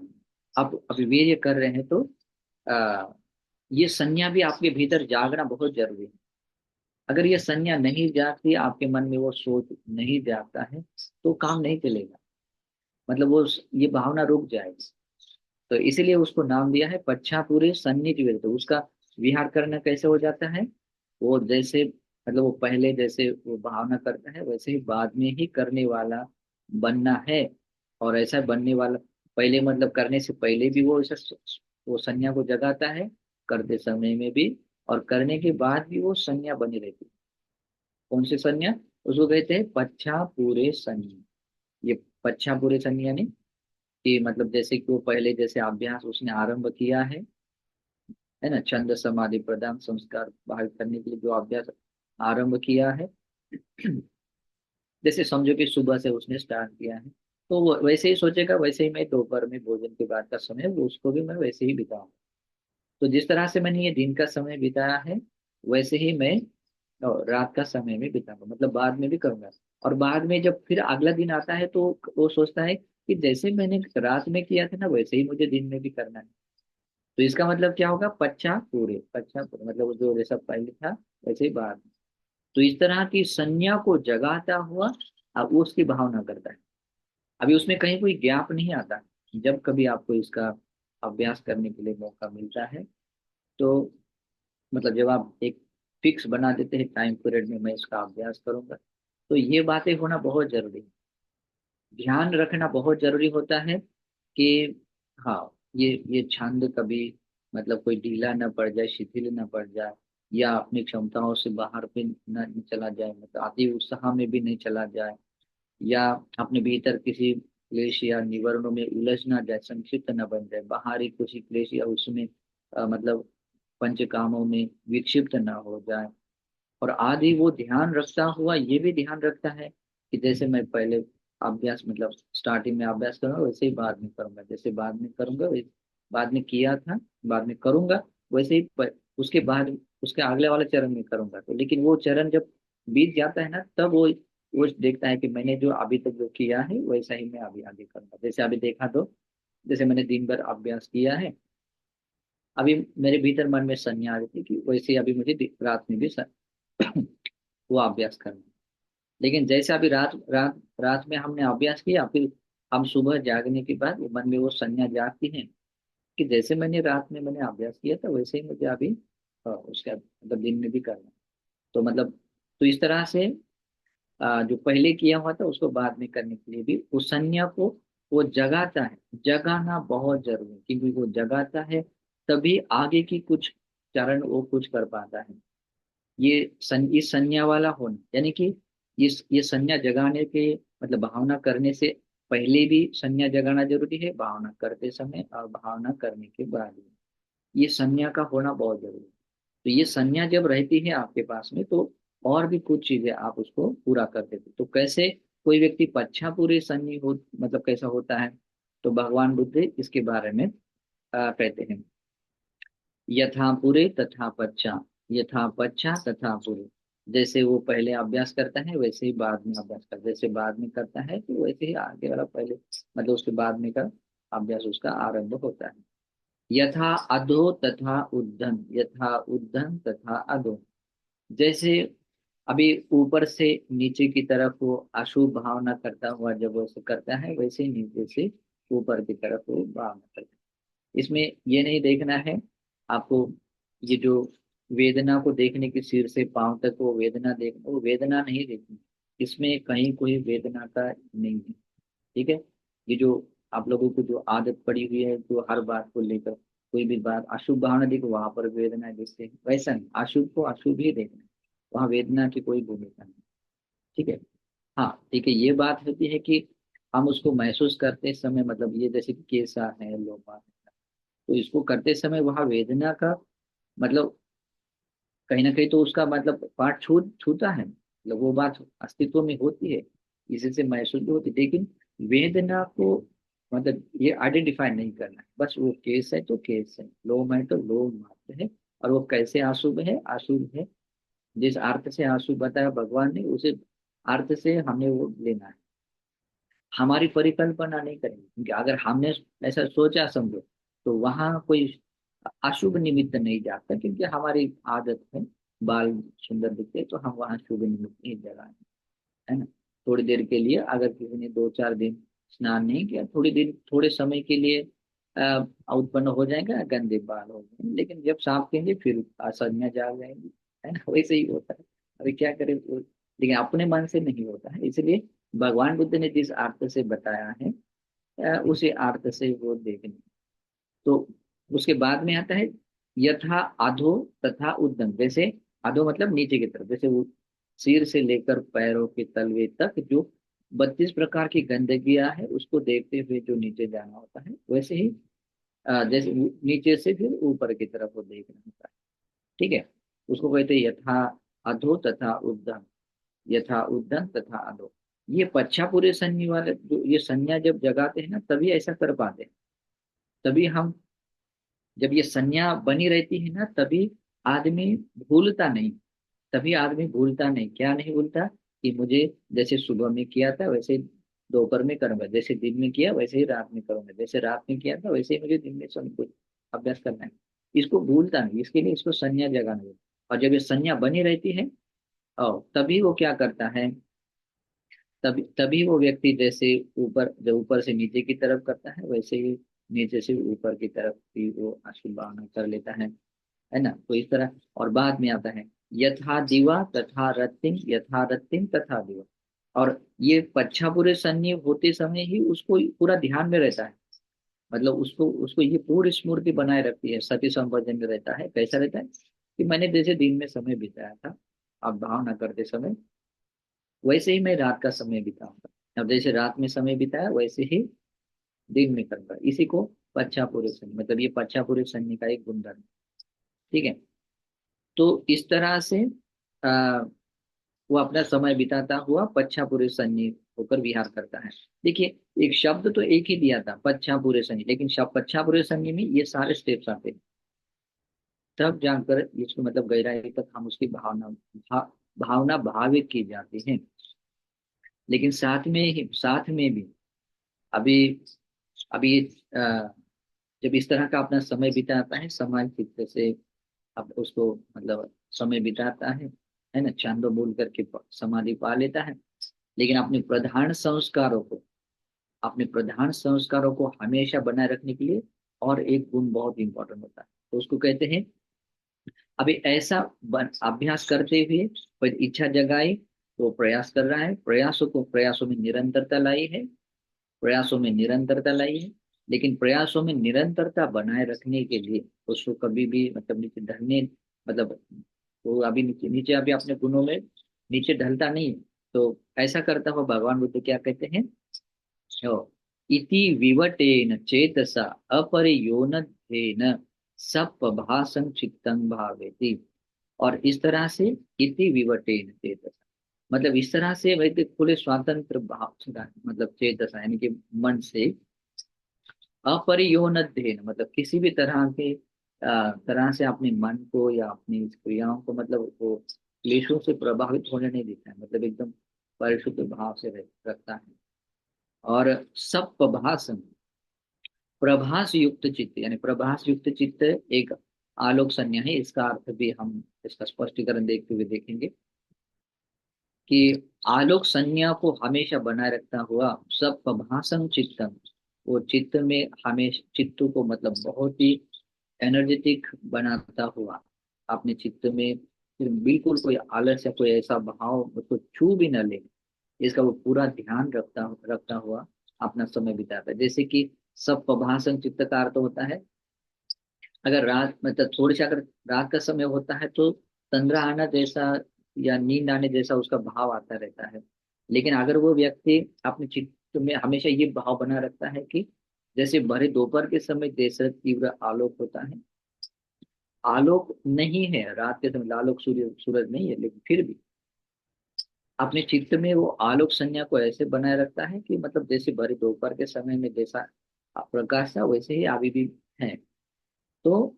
आप अभी वीर्य कर रहे हैं, तो आ, ये संज्ञा भी आपके भीतर जागना बहुत जरूरी है। अगर ये संज्ञा नहीं जागती, आपके मन में वो सोच नहीं जागता है, तो काम नहीं चलेगा, मतलब वो ये भावना रुक जाएगी। तो इसीलिए उसको नाम दिया है पच्छा पूरे सन्निध विरत। तो उसका विहार करना कैसे हो जाता है, वो जैसे मतलब वो पहले जैसे वो भावना करता है, वैसे ही बाद में ही करने वाला बनना है। और ऐसा बनने वाला, पहले मतलब करने से पहले भी वो ऐसा वो संज्ञा को जगाता है, करते समय में भी, और करने के बाद भी वो संज्ञा बनी रहती है। कौन सी संज्ञा, उसको कहते हैं पच्छा पूरे संज्ञा। ये पच्छा पूरे संज्ञा यानी कि मतलब जैसे कि वो पहले जैसे अभ्यास उसने आरंभ किया है ना, छंद समाधि प्रदान संस्कार बाहर करने के लिए जो अभ्यास आरंभ किया है, जैसे समझो कि सुबह से उसने स्टार्ट किया है, तो वो वैसे ही सोचेगा, वैसे ही मैं दोपहर में भोजन के बाद का समय वो उसको भी मैं वैसे ही बिताऊं। तो जिस तरह से मैंने ये दिन का समय बिताया है, वैसे ही मैं रात का समय में बिताऊंगा, मतलब बाद में भी करूंगा। और बाद में जब फिर अगला दिन आता है, तो वो सोचता है कि जैसे मैंने रात में किया था ना, वैसे ही मुझे दिन में भी करना है। तो इसका मतलब क्या होगा, पच्छा पूरे मतलब वो जो जैसा पहले था वैसे ही बाद में। तो इस तरह की संज्ञा को जगाता हुआ अब वो उसकी भावना करता है। अभी उसमें कहीं कोई गैप नहीं आता। जब कभी आपको इसका अभ्यास करने के लिए मौका मिलता है, तो मतलब जब आप एक फिक्स बना देते हैं टाइम पीरियड में, मैं इसका अभ्यास करूंगा, तो ये बातें होना बहुत जरूरी है। ध्यान रखना बहुत जरूरी होता है कि हाँ, ये छंद कभी मतलब कोई ढीला न पड़ जाए, शिथिल न पड़ जाए, या अपनी क्षमताओं से बाहर पे न चला जाए, मतलब अति उत्साह में भी नहीं चला जाए, या अपने भीतर किसी क्लेश या निवरणों में उलझ ना जाए, संक्षिप्त न बन जाए, बाहरी किसी क्लेश या उसमें मतलब पंच कामों में विक्षिप्त ना हो जाए। और आदि वो ध्यान रखता हुआ ये भी ध्यान रखता है कि जैसे मैं पहले अभ्यास मतलब स्टार्टिंग में अभ्यास करूंगा, वैसे ही बाद में करूंगा, जैसे बाद में करूंगा वैसे बाद में किया था, बाद में करूंगा वैसे ही उसके बाद उसके अगले वाले चरण में करूंगा। तो लेकिन वो चरण जब बीत जाता है ना, तब वो देखता है कि मैंने जो अभी तक जो किया है वैसा ही मैं अभी आगे करूंगा। जैसे अभी देखा, तो जैसे मैंने दिन भर अभ्यास किया है, अभी मेरे भीतर मन में संज्ञा आ रही थी कि वैसे ही अभी मुझे रात में भी वो अभ्यास करना। लेकिन जैसे अभी रात रात रात में हमने अभ्यास किया, फिर हम सुबह जागने के बाद वो मन में वो संज्ञा जागती है कि जैसे मैंने रात में मैंने अभ्यास किया था, वैसे ही मुझे अभी उसका मतलब दिन में भी करना है। तो मतलब तो इस तरह से जो पहले किया हुआ था उसको बाद में करने के लिए भी उस संज्ञा को वो जगाता है। जगाना बहुत जरूरी है, क्योंकि वो जगाता है तभी आगे की कुछ चरण वो कुछ कर पाता है। इस संज्ञा वाला होना यानी कि ये संज्ञा जगाने के मतलब भावना करने से पहले भी संज्ञा जगाना जरूरी है, भावना करते समय और भावना करने के बाद भी ये संज्ञा का होना बहुत जरूरी है। तो ये संज्ञा जब रहती है आपके पास में, तो और भी कुछ चीजें आप उसको पूरा कर देते। तो कैसे कोई व्यक्ति पच्छा पूरे संज्ञ हो मतलब कैसा होता है, तो भगवान बुद्ध इसके बारे में कहते हैं, यथा पुरे तथा पच्चा, यथा पच्चा तथा पुरे। जैसे वो पहले अभ्यास करता है, वैसे ही बाद में अभ्यास करता है, जैसे बाद में करता है तो वैसे ही आगे वाला पहले मतलब उसके बाद में का अभ्यास उसका आरंभ होता है। यथा अधो तथा उद्धन, यथा उद्धन तथा अधो। जैसे अभी ऊपर से नीचे की तरफ वो अशुभ भावना करता हुआ जब वो करता है, वैसे ही नीचे से ऊपर की तरफ वो भावना करता है। इसमें ये नहीं देखना है आपको, ये जो वेदना को देखने की, सिर से पांव तक वो वेदना देखना, वो वेदना नहीं देखनी। इसमें कहीं कोई वेदना का नहीं है। ठीक है। ये जो आप लोगों को जो आदत पड़ी हुई है, जो हर बात को लेकर कोई भी बात अशुभ भावना देखो वहां पर वेदना देखते हैं, वैसा नहीं, अशुभ को अशुभ ही देखना है, वहां वेदना की कोई भूमिका नहीं। ठीक है। हाँ ठीक है, ये बात होती है कि हम उसको महसूस करते समय, मतलब ये जैसे कि केसा है, लोमा है, तो इसको करते समय वहां वेदना का मतलब कहीं ना कहीं तो उसका मतलब पार्ट छूता है, मतलब वो बात अस्तित्व में होती है, इसी से महसूस भी होती है, लेकिन वेदना को मतलब ये आइडेंटिफाई नहीं करना है। बस वो केस है तो केस है, लोम है तो लोम मात्र है, और वो कैसे अशुभ है, अशुभ है। जिस अर्थ से अशुभ बताया भगवान ने, उसे अर्थ से हमें वो लेना है। हमारी परिकल्पना नहीं करेंगे, क्योंकि अगर हमने ऐसा सोचा समझो, तो वहां कोई अशुभ निमित्त नहीं जाता, क्योंकि हमारी आदत है बाल सुंदर दिखते तो हम वहां शुभ निमित्त नहीं जगाएं, है ना। थोड़ी देर के लिए अगर किसी ने 2-4 दिन स्नान नहीं किया, थोड़ी दिन थोड़े समय के लिए उत्पन्न हो जाएगा, गंदे बाल हो जाएंगे, लेकिन जब साफ करेंगे फिर असहनिया जाग जाएंगी, है ना। वैसे ही होता है। अभी क्या करें लेकिन अपने मन से नहीं होता है, इसलिए भगवान बुद्ध ने जिस अर्थ से बताया है उसी अर्थ से वो देखने। तो उसके बाद में आता है यथा अधो तथा उद्दम। जैसे अधो मतलब नीचे की तरफ, जैसे वो सिर से लेकर पैरों के तलवे तक जो 32 प्रकार की गंदगियां है, उसको देखते हुए जो नीचे जाना होता है, वैसे ही जैसे नीचे से फिर ऊपर की तरफ वो देखना होता है। ठीक है। उसको कहते हैं यथा अधो तथा उद्दम, यथा उद्दम तथा अधो। ये पच्छा पूरे संज्ञा वाले जो ये संज्ञा जब जगाते हैं ना, तभी ऐसा कर पाते हैं। तभी हम, जब ये संज्ञा बनी रहती है ना, तभी आदमी भूलता नहीं। तभी आदमी भूलता नहीं, क्या नहीं भूलता, कि मुझे जैसे सुबह में किया था वैसे दोपहर में करूंगा, जैसे दिन में किया वैसे ही रात में करूंगा, जैसे रात में किया था वैसे ही मुझे दिन में सब कुछ अभ्यास करना है। इसको भूलता नहीं, इसके लिए इसको संज्ञा जगाना है। और जब ये संज्ञा बनी रहती है, और तभी वो क्या करता है, तभी तभी वो व्यक्ति जैसे ऊपर, जब ऊपर से नीचे की तरफ करता है, वैसे ही नीचे से ऊपर की तरफ भी वो अशुभ भावना कर लेता है ना। तो इस तरह। और बाद में आता है यथा दिवा तथा रत्तिम, यथा रत्तिम तथा दिवा। और ये पच्छा पूरे सन्नी होते समय ही उसको पूरा ध्यान में रहता है, मतलब उसको उसको ये पूरी स्मृति बनाए रखती है, सती संपजन में रहता है। कैसा रहता है कि मैंने जैसे दिन में समय बिताया था, अब भावना करते समय, वैसे ही मैं रात का समय बिताऊंगा। अब जैसे रात में समय बिताया वैसे ही दिन में करूंगा। इसी को पच्छा पूरे सन्नी, मतलब ये पच्छा पूरे सन्नी का एक गुणधर्म। ठीक है। तो इस तरह से आ, वो अपना समय बिताता हुआ पच्छा पूरे सन्नी होकर विहार करता है। देखिए, एक शब्द तो एक ही दिया था पच्छा पूरे सन्नी, लेकिन शब्द पच्छा पूरे सन्नी में ये सारे स्टेप्स आते हैं, तब जाकर इसको मतलब गहराई तक हम उसकी भावना भावित की जाती है। लेकिन साथ में भी अभी अभी जब इस तरह का अपना समय बिताता है समाज चित्त से, अब उसको मतलब समय बिताता है ना, छंदो बोल करके समाधि पा लेता है। लेकिन अपने प्रधान संस्कारों को हमेशा बनाए रखने के लिए और एक गुण बहुत इंपॉर्टेंट होता है, तो उसको कहते हैं अभी ऐसा अभ्यास करते हुए पर इच्छा जगाई, तो प्रयास कर रहा है, प्रयासों में निरंतरता लाई है, प्रयासों में निरंतरता लाई है। लेकिन प्रयासों में निरंतरता बनाए रखने के लिए उसको कभी भी मतलब नीचे ढलने, मतलब वो अभी नीचे नीचे अभी अपने गुणों में नीचे ढलता नहीं है। तो ऐसा करता हुआ भगवान बुद्ध क्या कहते हैं, ओ, इति विवटेन चेतसा अपरियोनध्येन सप्पभासं चित्तं भावेति। और इस तरह से इति विवटेन चेतसा, मतलब इस तरह से वैसे खुले स्वतंत्र भाव से, मतलब चेतसा यानी कि मन से, अपरियोनध्येन मतलब किसी भी तरह से अपने मन को या अपनी क्रियाओं को मतलब वो क्लेशों से प्रभावित होने नहीं देता है, मतलब एकदम परिशुद्ध भाव से रखता है। और सप्पभाषण, प्रभास युक्त चित्त, यानी प्रभास युक्त चित्त एक आलोक संज्ञा है। इसका अर्थ भी हम इसका स्पष्टीकरण देखते हुए देखेंगे कि आलोक संज्ञा को हमेशा बनाए रखता हुआ सब प्रभासम चित्तम, वो चित्त में हमेशा चित्त को मतलब बहुत ही एनर्जेटिक बनाता हुआ, अपने चित्त में फिर बिल्कुल कोई आलस या कोई ऐसा भाव उसको छू भी न ले, इसका वो पूरा ध्यान रखता रखता हुआ अपना समय बिताता है। जैसे कि सब प्रभासन चित्त का अर्थ होता है, अगर रात मतलब थोड़ी सी अगर रात का समय होता है तो तंद्रा आना जैसा या नींद आने जैसा उसका भाव आता रहता है। लेकिन अगर वो व्यक्ति अपने चित्त में हमेशा ये भाव बना रखता है कि जैसे भरे दोपहर के समय जैसा तीव्र आलोक होता है, आलोक नहीं है रात के समय, आलोक सूर्य सूरज नहीं है, लेकिन फिर भी अपने चित्त में वो आलोक संज्ञा को ऐसे बनाए रखता है कि मतलब जैसे भरे दोपहर के समय में जैसा प्रकाश था वैसे ही अभी भी है। तो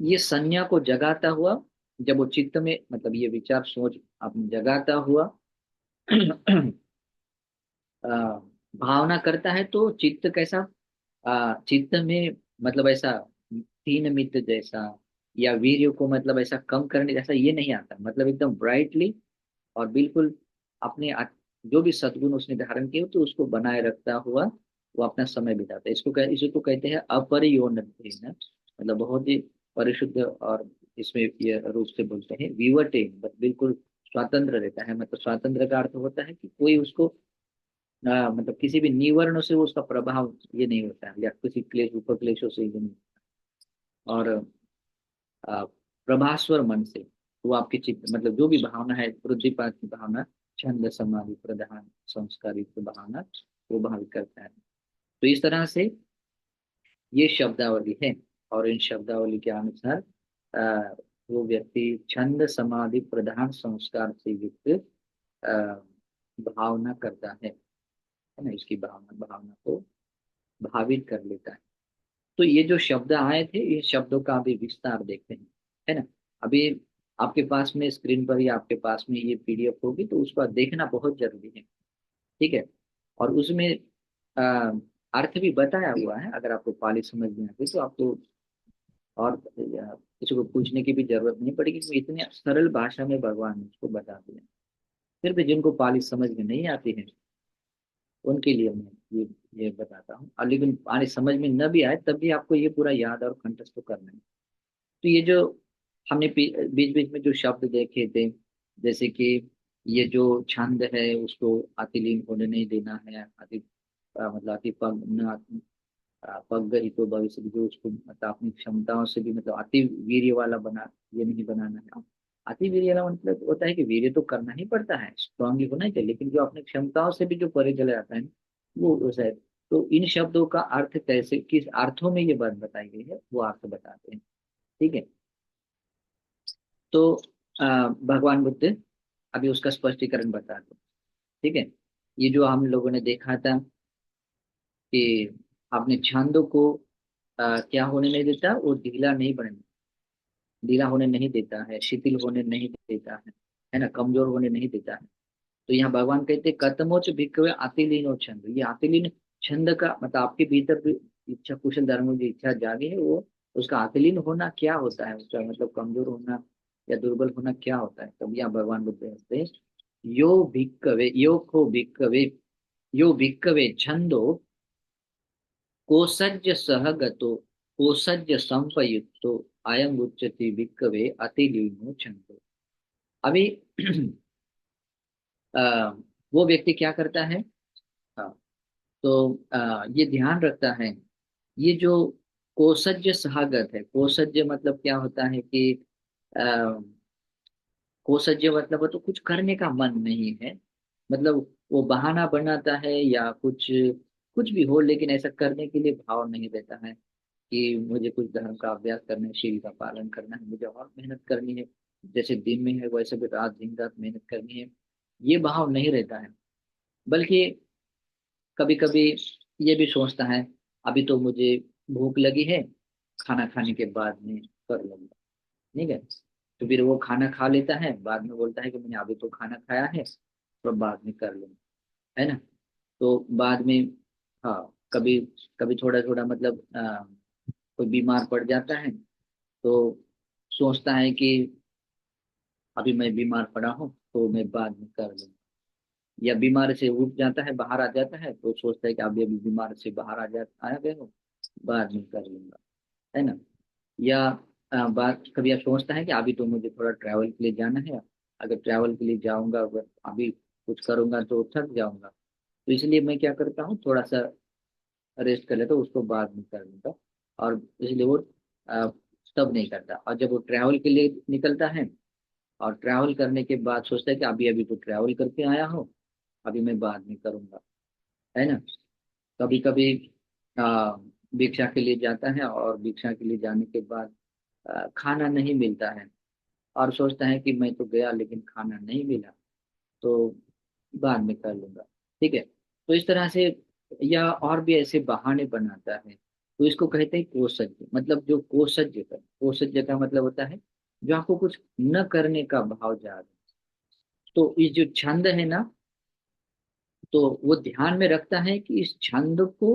ये संज्ञा को जगाता हुआ, जब वो चित्त में मतलब ये विचार सोच अपने जगाता हुआ अ, भावना करता है, तो चित्त कैसा चित्त में मतलब ऐसा तीन मित्र जैसा या वीर्य को मतलब ऐसा कम करने जैसा ये नहीं आता, मतलब एकदम ब्राइटली और बिल्कुल अपने जो भी सद्गुण उसने धारण किए तो उसको बनाए रखता हुआ वो अपना समय बिताता है। इसको कहते हैं अपरियोन्नतेन, मतलब बहुत ही परिशुद्ध, और इसमें ये रूप से बोलते हैं विवटेन, बस बिल्कुल स्वतंत्र रहता है। मतलब स्वतंत्र का अर्थ होता है कि कोई उसको मतलब किसी भी निवर्ण से उसका प्रभाव ये नहीं होता है, या किसी क्लेश उपक्लेशों से ये नहीं। और अ, प्रभास्वर मन से वो आपके चित्त मतलब जो भी भावना है रुद्धिपात की भावना, छंद समाधि प्रधान संस्कारित भावना वो भावित करता है। तो इस तरह से ये शब्दावली है, और इन शब्दावली के अनुसार वो व्यक्ति छंद समाधि प्रधान संस्कार से युक्त अ, भावना करता है ना, इसकी भावना भावना को भावित कर लेता है। तो ये जो शब्द आए थे, ये शब्दों का अभी विस्तार देखते हैं, है ना। अभी आपके पास में स्क्रीन पर या आपके पास में ये पीडीएफ होगी तो उसको देखना बहुत जरूरी है, ठीक है। और उसमें अ, अर्थ भी बताया हुआ है, अगर आपको पाली समझ में आती तो आपको और किसी को पूछने की भी जरूरत नहीं पड़ेगी, क्योंकि इतने सरल भाषा में भगवान ने उसको बता दिया। फिर भी जिनको पाली समझ में नहीं आती है उनके लिए मैं ये बताता हूँ, और लेकिन पाली समझ में न भी आए तब भी आपको ये पूरा याद और कंठस्थ करना है। तो ये जो हमने बीच बीच में जो शब्द देखे थे, जैसे कि ये जो छंद है उसको अतिलीन होने नहीं देना है, मतलब अति पग न पग ही तो भविष्य जो उसको मतलब अपनी क्षमताओं से भी मतलब अति वीर्य वाला बना ये नहीं बनाना है। अति वीर्य वाला मतलब होता है कि वीर्य तो करना ही पड़ता है, स्ट्रांग ही होना चाहिए, लेकिन जो अपनी क्षमताओं से भी जो परे चले जाता है वो है। तो इन शब्दों का अर्थ कैसे किस अर्थों में ये बात बताई गई है वो अर्थ बताते हैं, ठीक है। तो भगवान बुद्ध अभी उसका स्पष्टीकरण बताते हैं, ठीक है। ये जो हम लोगों ने देखा था कि आपने छंदों को क्या होने नहीं देता, वो ढीला होने नहीं देता है, शिथिल होने नहीं देता है ना, कमजोर होने नहीं देता है। तो यहाँ भगवान कहते हैं कतमोच भिक्खवे आतिलीनो छंद, ये आतिलीन छंद का मतलब आपके भीतर भी इच्छा कुशल धर्म की इच्छा जागी है, वो उसका आतिलीन होना क्या होता है, उसका मतलब कमजोर होना या दुर्बल होना क्या होता है। तब यहाँ भगवान बुद्ध कहते हैं यो भिक्कवे छंदो कोसज्ज सहगतो कोसज्ज संपयुक्तो अयं उच्यते भिक्कवे अतिलीनो छंदो। अभी अ, वो व्यक्ति क्या करता है, हाँ, तो ये ध्यान रखता है, ये जो कोसज्ज सहागत है, कोसज्ज मतलब क्या होता है कि आ, कोसज्ज मतलब वो तो कुछ करने का मन नहीं है, मतलब वो बहाना बनाता है या कुछ कुछ भी हो, लेकिन ऐसा करने के लिए भाव नहीं देता है कि मुझे कुछ धर्म का अभ्यास करना है, शील का पालन करना है, मुझे और मेहनत करनी है, जैसे दिन में है वैसे भी रात दिन रात मेहनत करनी है, ये भाव नहीं रहता है। बल्कि कभी कभी ये भी सोचता है अभी तो मुझे भूख लगी है, खाना खाने के बाद में कर लूंगा, ठीक है। तो फिर वो खाना खा लेता है, बाद में बोलता है कि मैंने अभी तो खाना खाया है तो बाद में कर लूंगा, है ना। तो बाद में हाँ, कभी कभी थोड़ा थोड़ा मतलब कोई बीमार पड़ जाता है तो सोचता है कि अभी मैं बीमार पड़ा हूँ तो मैं बाद में कर लूँ, या बीमार से उठ जाता है, बाहर आ जाता है तो सोचता है कि अभी अभी बीमार से बाहर आ गए हो, बाद में कर लूंगा, है ना। या बात कभी आप सोचता है कि अभी तो मुझे थोड़ा ट्रैवल के लिए जाना है, अगर ट्रैवल के लिए जाऊंगा, अगर अभी कुछ करूंगा तो थक जाऊंगा, तो इसलिए मैं क्या करता हूँ, थोड़ा सा रेस्ट कर लेता हूँ, उसको बाद में कर लूंगा। और इसलिए वो अ, तब नहीं करता। और जब वो ट्रैवल के लिए निकलता है और ट्रैवल करने के बाद सोचता है कि अभी अभी तो ट्रैवल करके आया हूँ, अभी मैं बाद में करूंगा, है ना। कभी कभी आ, भिक्षा के लिए जाता है और भिक्षा के लिए जाने के बाद खाना नहीं मिलता है, और सोचता है कि मैं तो गया लेकिन खाना नहीं मिला, तो बाद में कर लूंगा, ठीक है। तो इस तरह से या और भी ऐसे बहाने बनाता है, तो इसको कहते हैं कोसज्ज। मतलब जो कोसज्ज का, कोसज्ज का मतलब होता है जो आपको कुछ न करने का भाव जा रहा है। तो इस जो छंद है ना, तो वो ध्यान में रखता है कि इस छंद को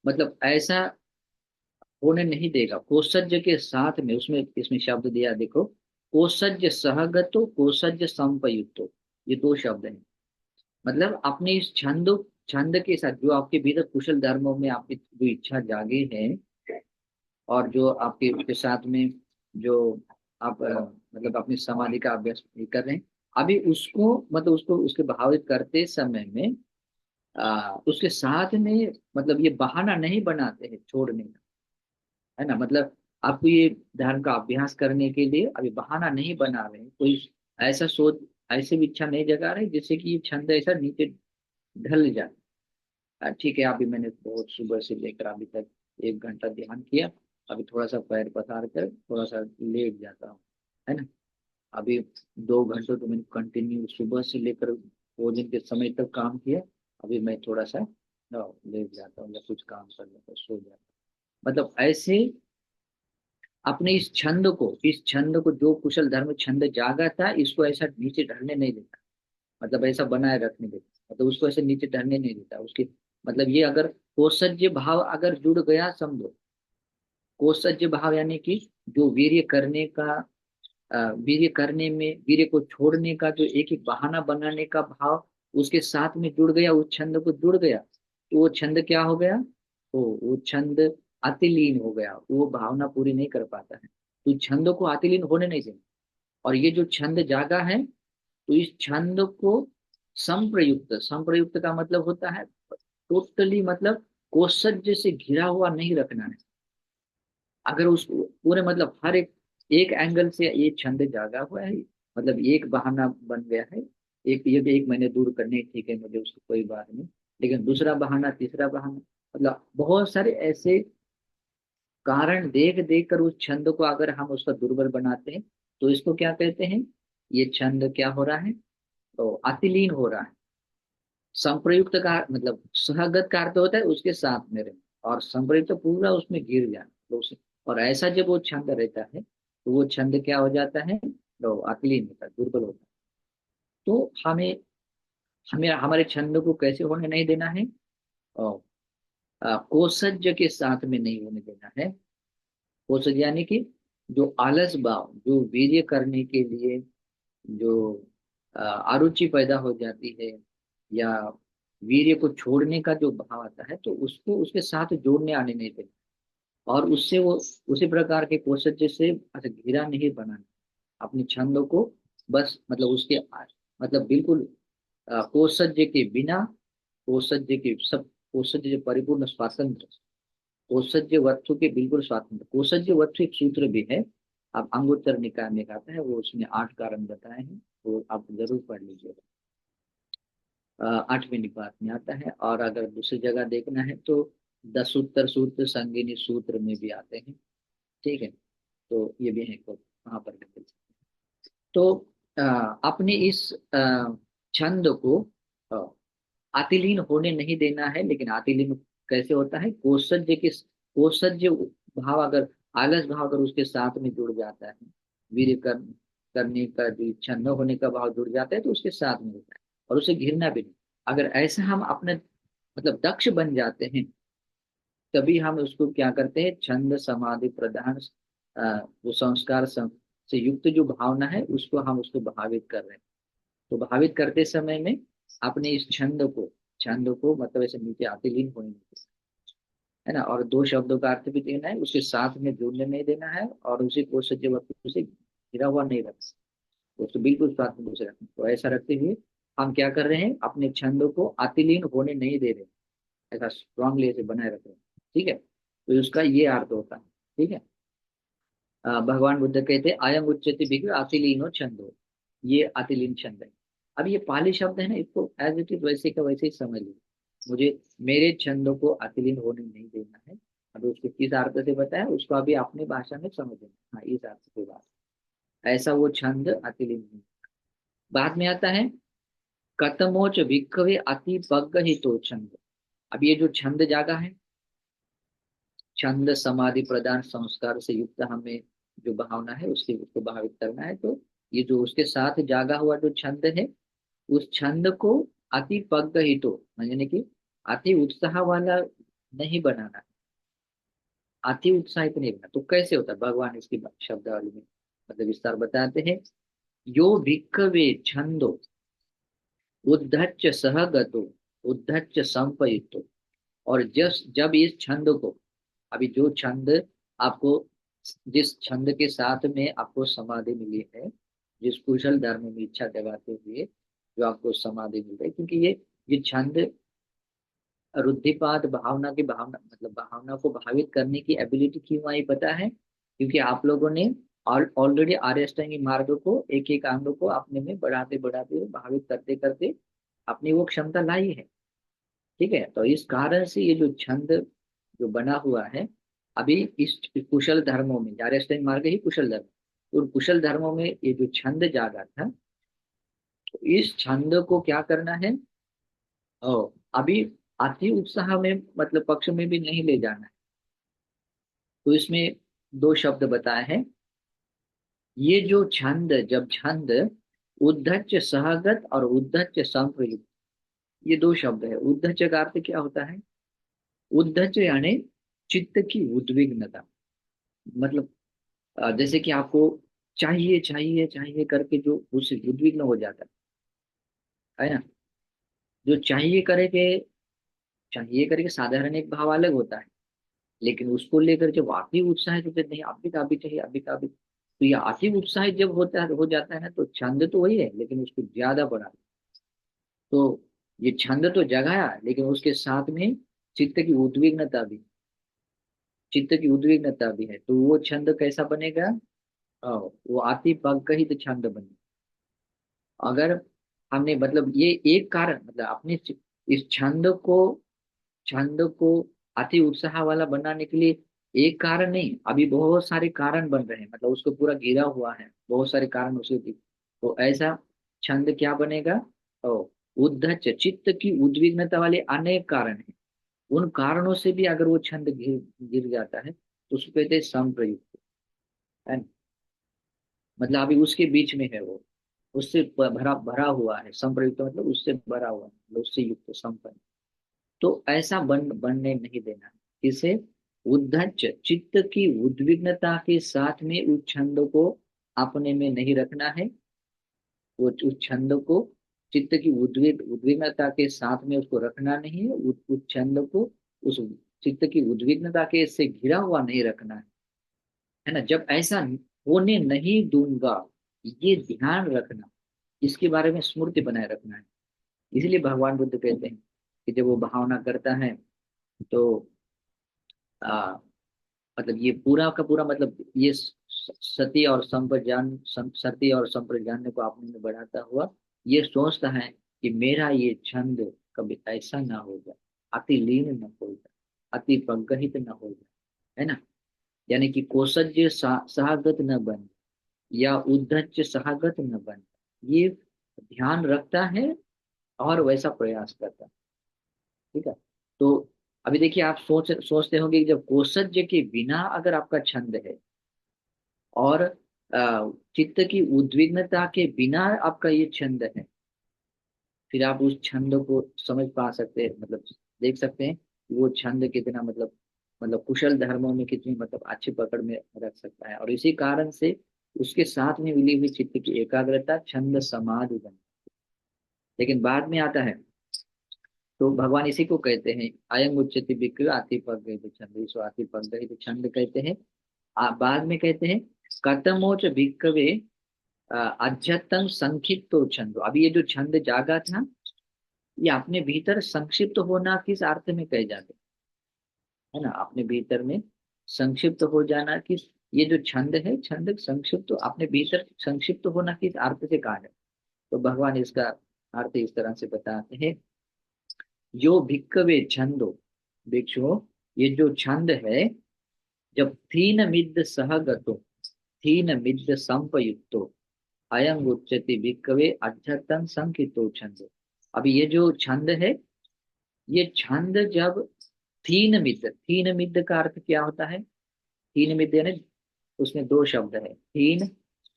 मतलब ऐसा होने नहीं देगा। कोसज्ज के साथ में उसमें इसमें शब्द दिया देखो, कोसज्ज सहगतो कोसज्ज संपयुक्तो, ये दो शब्द हैं। मतलब अपने इस छंद के साथ जो आपके भीतर कुशल धर्मों में आपकी जो इच्छा जागे है, और जो आपके उसके साथ में जो आप मतलब अपनी समाधि का अभ्यास भी कर रहे हैं, अभी उसको मतलब उसको उसके भावित करते समय में उसके साथ में मतलब ये बहाना नहीं बनाते हैं छोड़ने का, है ना। मतलब आपको ये धर्म का अभ्यास करने के लिए अभी बहाना नहीं बना रहे हैं, कोई ऐसा सोच, ऐसी भी इच्छा नहीं जगा रहे जिससे कि ये छंद ऐसा नीचे ढल जाए। ठीक है, अभी मैंने बहुत सुबह से लेकर अभी तक 1 घंटा ध्यान किया, अभी थोड़ा सा पैर पसार कर थोड़ा सा लेट जाता हूँ, है ना। अभी 2 घंटे तो मैंने कंटिन्यू सुबह से लेकर भोजन के समय तक काम किया, अभी मैं थोड़ा सा लेट जाता हूँ या कुछ काम कर लेता हूँ, सो जाता हूँ। मतलब ऐसे अपने इस छंद को जो कुशल धर्म छंद जागा था, इसको ऐसा नीचे ढलने नहीं देता, मतलब ऐसा बनाए रखने देता, मतलब उसको ऐसे नीचे ढलने नहीं देता उसके। मतलब ये अगर कोसज्य भाव अगर जुड़ गया समझो, कोसज्य भाव यानी कि जो वीर्य करने का वीर्य करने में, वीर्य को छोड़ने का जो एक एक बहाना बनाने का भाव उसके साथ में जुड़ गया, उस छंद को जुड़ गया, तो वो छंद क्या हो गया, तो वो छंद अतिलीन हो गया, वो भावना पूरी नहीं कर पाता है, तो छंद को अतिलीन होने नहीं देना। और ये जो छंद जागा है, तो इस छंद को संप्रयुक्त, संप्रयुक्त का मतलब होता है टोटली मतलब कोशज्य से घिरा हुआ नहीं रखना है। अगर उस पूरे मतलब हर एक एंगल से ये छंद जागा हुआ है, मतलब एक बहाना बन गया है, एक ये भी एक महीने दूर करने ठीक है मुझे, उसको कोई बात नहीं, लेकिन दूसरा बहाना, तीसरा बहाना, मतलब बहुत सारे ऐसे कारण देख देख कर उस छंद को अगर हम उसका दुर्बल बनाते हैं, तो इसको क्या कहते हैं, ये छंद क्या हो रहा है, तो अतिलीन हो रहा है। संप्रयुक्त का मतलब सहगत का अर्थ होता है उसके साथ में रहना, और संप्रयुक्त पूरा उसमें गिर जाना, तो उसे, और ऐसा जब वो छंद रहता है तो वो छंद क्या हो जाता है, तो अतिलीन होता है, दुर्बल होता है। तो हमें हमें हमारे छंद को कैसे होने नहीं देना है, और कोसज्ज के साथ में नहीं होने देना है। कोसज्ज यानी कि जो आलस भाव, जो वीर्य करने के लिए जो अरुचि पैदा हो जाती है, या वीर्य को छोड़ने का जो भाव आता है, तो उसको उसके साथ जोड़ने आने नहीं देना, और उससे वो उसी प्रकार के कोशज्य से अच्छा घिरा नहीं बनाना अपने छंदों को, बस मतलब उसके मतलब बिल्कुल कोशज्य के बिना, कोशज्य के सब, कोशज्य परिपूर्ण स्वातंत्र, कोशज्य वस्तु के बिल्कुल स्वातंत्र। कोशज्य वस्तु एक सूत्र भी है, आप अंगुत्तर निकाय में आता है, वो उसमें 8 कारण बताए हैं, वो आप जरूर पढ़ लीजिएगा। 8वें निपात में आता है, और अगर दूसरी जगह देखना है तो दसूत्तर सूत्र संगिनी सूत्र में भी आते हैं, ठीक है। तो ये भी है, तो वहां पर भी देख सकते हैं। तो अ, अपने इस छंद को अ, अतिलीन होने नहीं देना है, लेकिन अतिलीन कैसे होता है, कोशज्य के, कोशज्य भाव अगर, आलस भाव अगर उसके साथ में जुड़ जाता है, वीर्य करने का जो इच्छा न होने का भाव जुड़ जाता है, तो उसके साथ में होता है, और उसे घिरना भी नहीं। अगर ऐसा हम अपने मतलब दक्ष बन जाते हैं, तभी हम उसको क्या करते हैं, छंद समाधि प्रधान जो संस्कार से युक्त जो भावना है उसको हम उसको भावित कर रहे हैं। तो भावित करते समय में अपने इस छंद को मतलब ऐसे नीचे आते लीन होने नहीं देना, है ना। और दो शब्दों का अर्थ भी देना है, उसके साथ में जुड़ने नहीं देना है, और उसी को सज्ज वस्तु से घिरा हुआ नहीं रखना, उसको बिल्कुल साथ में दूसरे रखना। तो ऐसा रखते हुए हम क्या कर रहे हैं, अपने छंदों को अतिलीन होने नहीं दे रहे, ऐसा स्ट्रांगली ऐसे बनाए रख रहे हैं। ठीक है, तो उसका ये अर्थ होता है। ठीक है। भगवान बुद्ध कहते हैं अयम उच्यते भिक्खु अतिलीनो छंदो, ये अतिलीन छंद है। अब ये पाली शब्द है ना, इसको एज इट इज वैसे का वैसे ही समझ लीजिए। मुझे मेरे छंदों को अतिलीन होने नहीं देना है। अभी उसको किस अर्थ से बताया उसको अभी अपनी भाषा में समझ लेना, हाँ इस अर्थ की बात, ऐसा वो छंद अतिलीन नहीं। बाद में आता है कतमोच भिक्खवे अति पग्ग हितो छंद। अब ये जो छंद जागा है, छंद समाधि प्रदान संस्कार से युक्त हमें जो भावना है उसकी उसको भावित करना है। तो ये जो उसके साथ जागा हुआ जो छंद है, उस छंद को अति पग्ग हितो, यानी कि अति उत्साह वाला नहीं बनाना, अति उत्साहित नहीं बनना। तो कैसे होता है, भगवान इसकी शब्दावली में मतलब विस्तार बताते हैं। यो भिक्खवे छंदो उद्धच्च सहगतो उद्धच्च संपयुक्तो। और जब इस छंद को, अभी जो छंद आपको, जिस छंद के साथ में आपको समाधि मिली है, जिस कुशल धर्म में इच्छा जगाते हुए जो आपको समाधि मिल रही है, क्योंकि ये छंद रुद्धिपात भावना की भावना मतलब भावना को भावित करने की एबिलिटी क्यों आई पता है, क्योंकि आप लोगों ने ऑलरेडी आर्य अष्टांगी मार्ग को एक एक अंग को अपने में बढ़ाते बढ़ाते भावित करते करते अपनी वो क्षमता लाई है। ठीक है, तो इस कारण से ये जो छंद जो बना हुआ है, अभी इस कुशल धर्मों में, आर्य अष्टांग मार्ग ही कुशल धर्म, तो कुशल धर्मों में ये जो छंद जागा था, तो इस छंद को क्या करना है, ओ अभी अति उत्साह में मतलब पक्ष में भी नहीं ले जाना है। तो इसमें दो शब्द बताए हैं। ये जो छंद, जब छंद उद्धच सहगत और उद्धच संप्रयुक्त, ये दो शब्द है। उद्धच का अर्थ क्या होता है, उद्धच यानी चित्त की उद्विग्नता, मतलब जैसे कि आपको चाहिए चाहिए चाहिए करके जो उससे उद्विग्न हो जाता है ना। जो चाहिए करके साधारण एक भाव अलग होता है, लेकिन उसको लेकर जब अति उत्साहित होते नहीं, अभी का अभी चाहिए, अभी का अभी, तो ये अति उत्साहित जब हो जाता है ना, तो छंद तो वही है लेकिन उसको ज्यादा बढ़ा। तो ये छंद तो जगाया, लेकिन उसके साथ में चित्त की उद्विग्नता भी चित्त की उद्विग्नता भी है, तो वो छंद कैसा बनेगा, वो अति पगहित छंद बनेगा। अगर हमने मतलब ये एक कारण मतलब अपने इस छंद को अति उत्साह वाला बनाने के लिए एक कारण नहीं, अभी बहुत सारे कारण बन रहे हैं, मतलब उसको पूरा घिरा हुआ है बहुत सारे कारण उसके पीछे। तो ऐसा छंद क्या बनेगा, तो उद्धच चित्त की उद्विग्नता वाले अनेक कारण हैं, उन कारणों से भी अगर वो छंद गिर गिर जाता है तो उसको कहते हैं संप्रयुक्त, है ना। मतलब अभी उसके बीच में है वो, उससे भरा भरा हुआ है, संप्रयुक्त मतलब उससे भरा हुआ है, मतलब उससे युक्त संपन्न। तो ऐसा बनने नहीं देना है। किसे, उद्धच चित्त की उद्विग्नता के साथ में उस छंद को अपने में नहीं रखना है। वो उस छंद को चित्त की उद्विग्नता के साथ में उसको रखना नहीं है, उस छंद को उस चित्त की उद्विग्नता के से घिरा हुआ नहीं रखना है ना। जब ऐसा होने नहीं दूंगा, ये ध्यान रखना, इसके बारे में स्मृति बनाए रखना है। इसलिए भगवान बुद्ध कहते हैं कि जब वो भावना करता है तो आ, मतलब ये पूरा का पूरा मतलब ये सती और संप्रजान सती और संप्रजान्य को अपने में बढ़ाता हुआ ये सोचता है कि मेरा ये छंद कभी ऐसा ना हो जाए, अति लीन न हो जाए, अति प्रगहित न हो जाए, है ना। यानी कि कोसज्य सहागत न बन, या उद्धच्य सहागत न बन, ये ध्यान रखता है और वैसा प्रयास करता है। ठीक है। तो अभी देखिए आप सोचते होंगे कि जब कोसज्य के बिना अगर आपका छंद है और चित्त की उद्विग्नता के बिना आपका ये छंद है, फिर आप उस छंद को समझ पा सकते हैं, मतलब देख सकते हैं कि वो छंद कितना मतलब मतलब कुशल धर्मों में कितनी मतलब अच्छी पकड़ में रख सकता है। और इसी कारण से उसके साथ में मिली हुई चित्त की एकाग्रता छंद समाधि बन। लेकिन बाद में आता है तो भगवान इसी को कहते हैं अयं उच्चति विक्रय आति पग गई तो छंद, इसको आति पग गई तो छंद कहते हैं। बाद में कहते हैं कतमोच भिक्कवे अध्यतन संक्षिप्तो छंदो। अभी ये जो छंद जागा था ये अपने भीतर संक्षिप्त होना किस अर्थ में कहे जाते है ना, अपने भीतर में संक्षिप्त हो जाना किस, ये जो छंद है छंद संक्षिप्त तो अपने भीतर संक्षिप्त होना किस अर्थ से कहा है। तो भगवान इसका अर्थ इस तरह से बताते हैं यो भिक्कवे छंदो, भिक्षु ये जो छंद है जब थीन मिद्द सहगतो थीन मिद्द संपयुक्तो अयं उच्यते भिक्खवे अध्यतन संकितो छंद। अभी ये जो छंद है ये छंद जब थीन मिद्द का अर्थ क्या होता है, थीन मिद्द यानी उसमें दो शब्द है थीन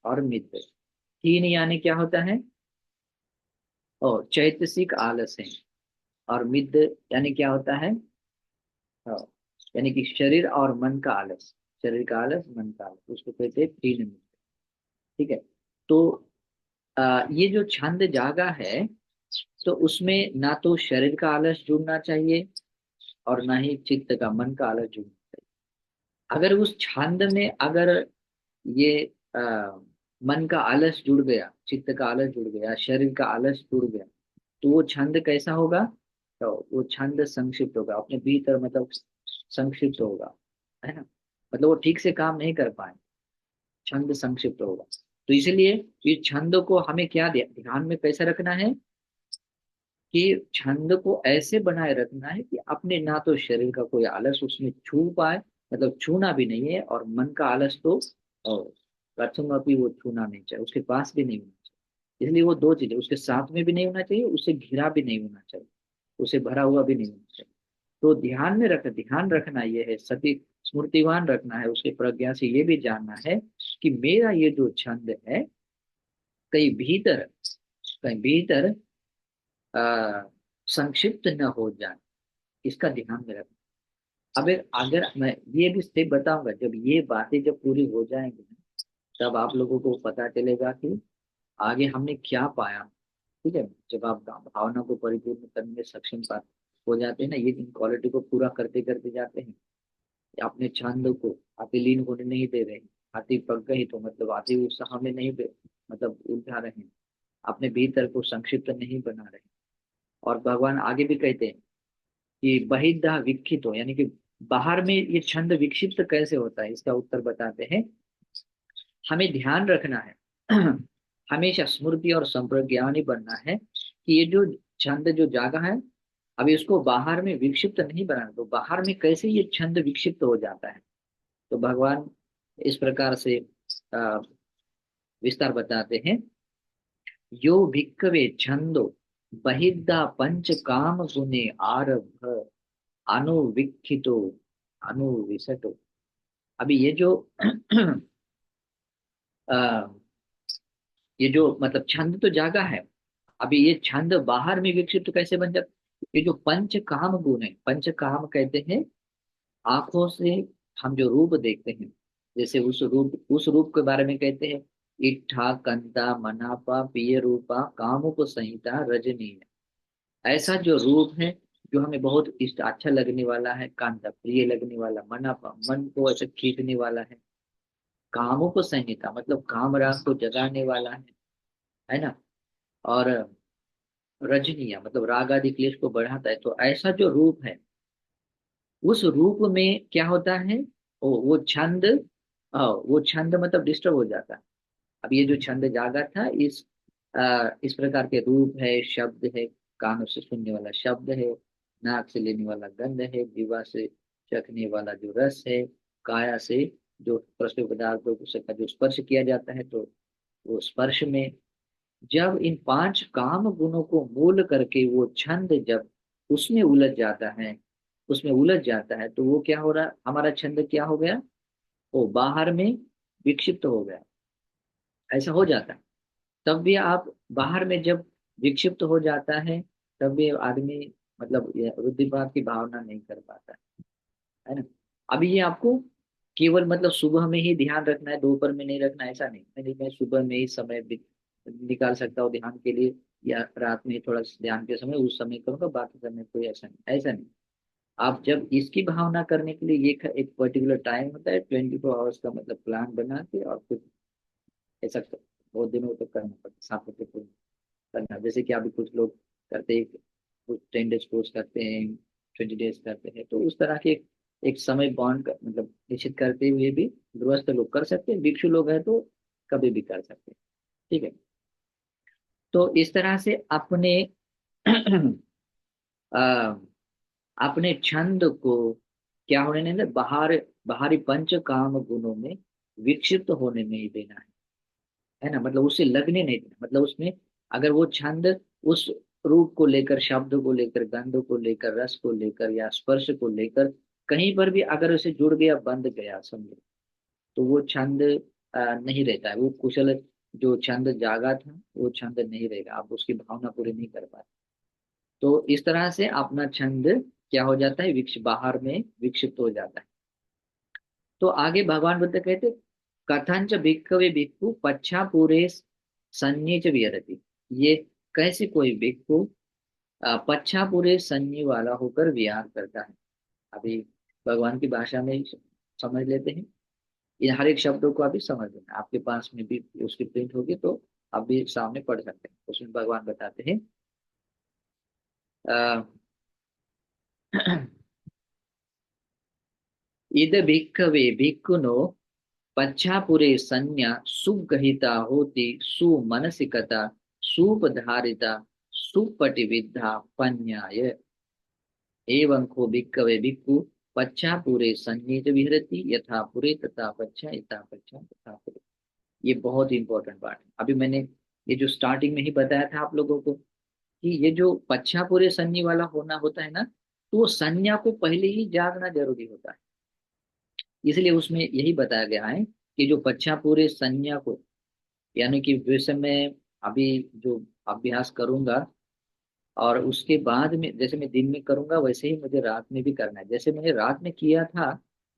और मिद्द। थीन यानी क्या होता है, और चैतसिक आलस है। और मिद्द यानी क्या होता है, हाँ, यानी कि शरीर और मन का आलस, शरीर का आलस मन का आलस, उसको कहते हैं थीन मिद्द। ठीक है। तो ये जो छंद जागा है तो उसमें ना तो शरीर का आलस जुड़ना चाहिए और ना ही चित्त का मन का आलस जुड़ना चाहिए। अगर उस छंद में अगर ये आ, मन का आलस जुड़ गया, चित्त का आलस जुड़ गया, शरीर का आलस जुड़ गया, तो वो छंद कैसा होगा, तो वो छंद संक्षिप्त होगा अपने भीतर, मतलब संक्षिप्त होगा, है ना, मतलब वो ठीक से काम नहीं कर पाए, छंद संक्षिप्त होगा। तो इसलिए इस छंद को हमें क्या ध्यान में कैसे रखना है कि छंद को ऐसे बनाए रखना है कि अपने ना तो शरीर का कोई आलस उसमें छू पाए, मतलब छूना भी नहीं है, और मन का आलस तो और प्रथम अभी वो छूना नहीं चाहिए, उसके पास भी नहीं होना चाहिए। इसलिए वो दो चीजें उसके साथ में भी नहीं होना चाहिए, उससे घिरा भी नहीं होना चाहिए, उसे भरा हुआ भी नहीं होना चाहिए। तो ध्यान रखना ये है, सती स्मृतिवान रखना है, उसके प्रज्ञा से ये भी जानना है कि मेरा ये जो छंद है कहीं भीतर, कहीं भीतर आ, संक्षिप्त न हो जाए, इसका ध्यान में रखना। अब अगर मैं ये भी स्टेप बताऊंगा, जब ये बातें जब पूरी हो जाएंगी ना, तब आप लोगों को पता चलेगा कि आगे हमने क्या पाया। ठीक है, जब आप भावना को परिपूर्ण करने में सक्षम हो जाते हैं ना, ये इन क्वालिटी को पूरा करते करते जाते हैं, अपने छंद को आते लीन होने नहीं दे रहे, आती पक गई तो मतलब आती उत्साह में नहीं मतलब उलझा रहे हैं, अपने भीतर को संक्षिप्त नहीं बना रहे। और भगवान आगे भी कहते हैं कि बहिर्धा विक्षित हो, यानी कि बाहर में ये छंद विक्षिप्त कैसे होता है, इसका उत्तर बताते हैं। हमें ध्यान रखना है हमेशा स्मृति और संप्रज्ञानी बनना है कि ये जो छंद जो जागा है अभी उसको बाहर में विक्षिप्त नहीं बनाना, तो बाहर में कैसे ये छंद विक्षिप्त हो जाता है। तो भगवान इस प्रकार से अ, विस्तार बताते हैं यो भिक्खवे छंदो बहिर्दा पंच काम गुने आरभ अनुविक्षितो अनुविशटो। अभी ये जो आ, ये जो मतलब छंद तो जागा है, अभी ये छंद बाहर में विकसित कैसे बन जाता, ये जो पंच काम गुण है, पंच काम कहते हैं आंखों से हम जो रूप देखते हैं, जैसे उस रूप के बारे में कहते हैं इट्ठा कंता मनापा पिय रूपा कामुक संहिता रजनी। ऐसा जो रूप है जो हमें बहुत इष्ट अच्छा लगने वाला है, कांता प्रिय लगने वाला, मनापा मन को ऐसे खींचने वाला है, कामों को संहिता मतलब काम राग को जगाने वाला है ना, और रजनीय मतलब राग आदि क्लेश को बढ़ाता है। तो ऐसा जो रूप है उस रूप में क्या होता है, वो छंद, वो छंद मतलब डिस्टर्ब हो जाता है। अब ये जो छंद जागा था इस प्रकार के रूप है, शब्द है, कानों से सुनने वाला शब्द है, नाक से लेने वाला गंध है, जीवा से चखने वाला जो रस है, काया से जो स्पर्श पदार्थों का जो स्पर्श किया जाता है, तो वो स्पर्श में जब इन पांच काम गुणों को मूल करके वो छंद जब उसमें उलझ जाता है, उसमें उलझ जाता है, तो वो क्या हो रहा, हमारा छंद क्या हो गया, वो बाहर में विक्षिप्त हो गया, ऐसा हो जाता है। तब भी आप बाहर में जब विक्षिप्त हो जाता है तब भी आदमी मतलब ये रुद्धिपात की भावना नहीं कर पाता है ना। अभी ये आपको केवल मतलब सुबह में ही ध्यान रखना है, दोपहर में नहीं रखना है, ऐसा नहीं। मैं सुबह में ही समय निकाल सकता हूँ ध्यान के लिए, या रात में थोड़ा ध्यान के समय उस समय करूँगा, बाकी समय कोई ऐसा नहीं। आप जब इसकी भावना करने के लिए ये एक पर्टिकुलर टाइम होता है, 24 आवर्स का मतलब प्लान बना के, और फिर ऐसा बहुत दिनों तक करना पड़ता है, सातत्य करना। जैसे कि अभी कुछ लोग करते हैं, कुछ 10 डेज कोर्स करते हैं, 20 डेज करते हैं, तो उस तरह के एक समय बॉन्ड मतलब निश्चित करते हुए भी गृहस्थ लोग कर सकते हैं, भिक्षु लोग हैं तो कभी भी कर सकते हैं। ठीक है। तो इस तरह से अपने अ, अपने छंद को क्या होने नहीं देना, बाहरी पंच काम गुणों में विक्षिप्त होने नहीं देना है ना। मतलब उससे लगने नहीं देना, मतलब उसमें अगर वो छंद उस रूप को लेकर, शब्द को लेकर, गंध को लेकर, रस को लेकर या स्पर्श को लेकर कहीं पर भी अगर उसे जुड़ गया, बंध गया समझो, तो वो छंद नहीं रहता है, वो कुशल जो छंद जागा था वो छंद नहीं रहेगा, आप उसकी भावना पूरी नहीं कर पाते। तो इस तरह से अपना छंद क्या हो जाता है, बाहर में विक्षिप्त हो जाता है। तो आगे भगवान बुद्ध कहते, कथंच भिक्खवे भिक्खु पच्छा पूरे सन्निच विहरति। ये कैसे कोई भिक्खु पच्छा पूरे सन्नी वाला होकर विहार करता है। अभी भगवान की भाषा में ही समझ लेते हैं। इन हर एक शब्दों को अभी समझ लेना, आपके पास में भी उसकी प्रिंट होगी तो आप भी सामने पढ़ सकते हैं। उसमें भगवान बताते हैं अ, इद भिक्खवे भिक्खुनो पच्छापुरे संज्ञा सुगहिता होती सुमनसिकता सुपधारिता सुपटिविद्धा पन्याय एवं को भिक्खवे भिक्खु पच्छापुरे संज्ञित विहरति यथा पुरे तथा पच्छा यथा पच्छा तथा पुरे। ये बहुत इंपॉर्टेंट बात है। अभी मैंने ये जो स्टार्टिंग में ही बताया था आप लोगों को कि ये जो पच्छापुरे संज्ञा वाला होना होता है ना, तो वो संज्ञा को पहले ही जागना जरूरी होता है। इसलिए उसमें यही बताया गया है कि जो पच्छापुरे संज्ञा को, यानी कि जैसे मैं अभी जो अभ्यास करूंगा, और उसके बाद में जैसे मैं दिन में करूंगा वैसे ही मुझे रात में भी करना है, जैसे मैंने रात में किया था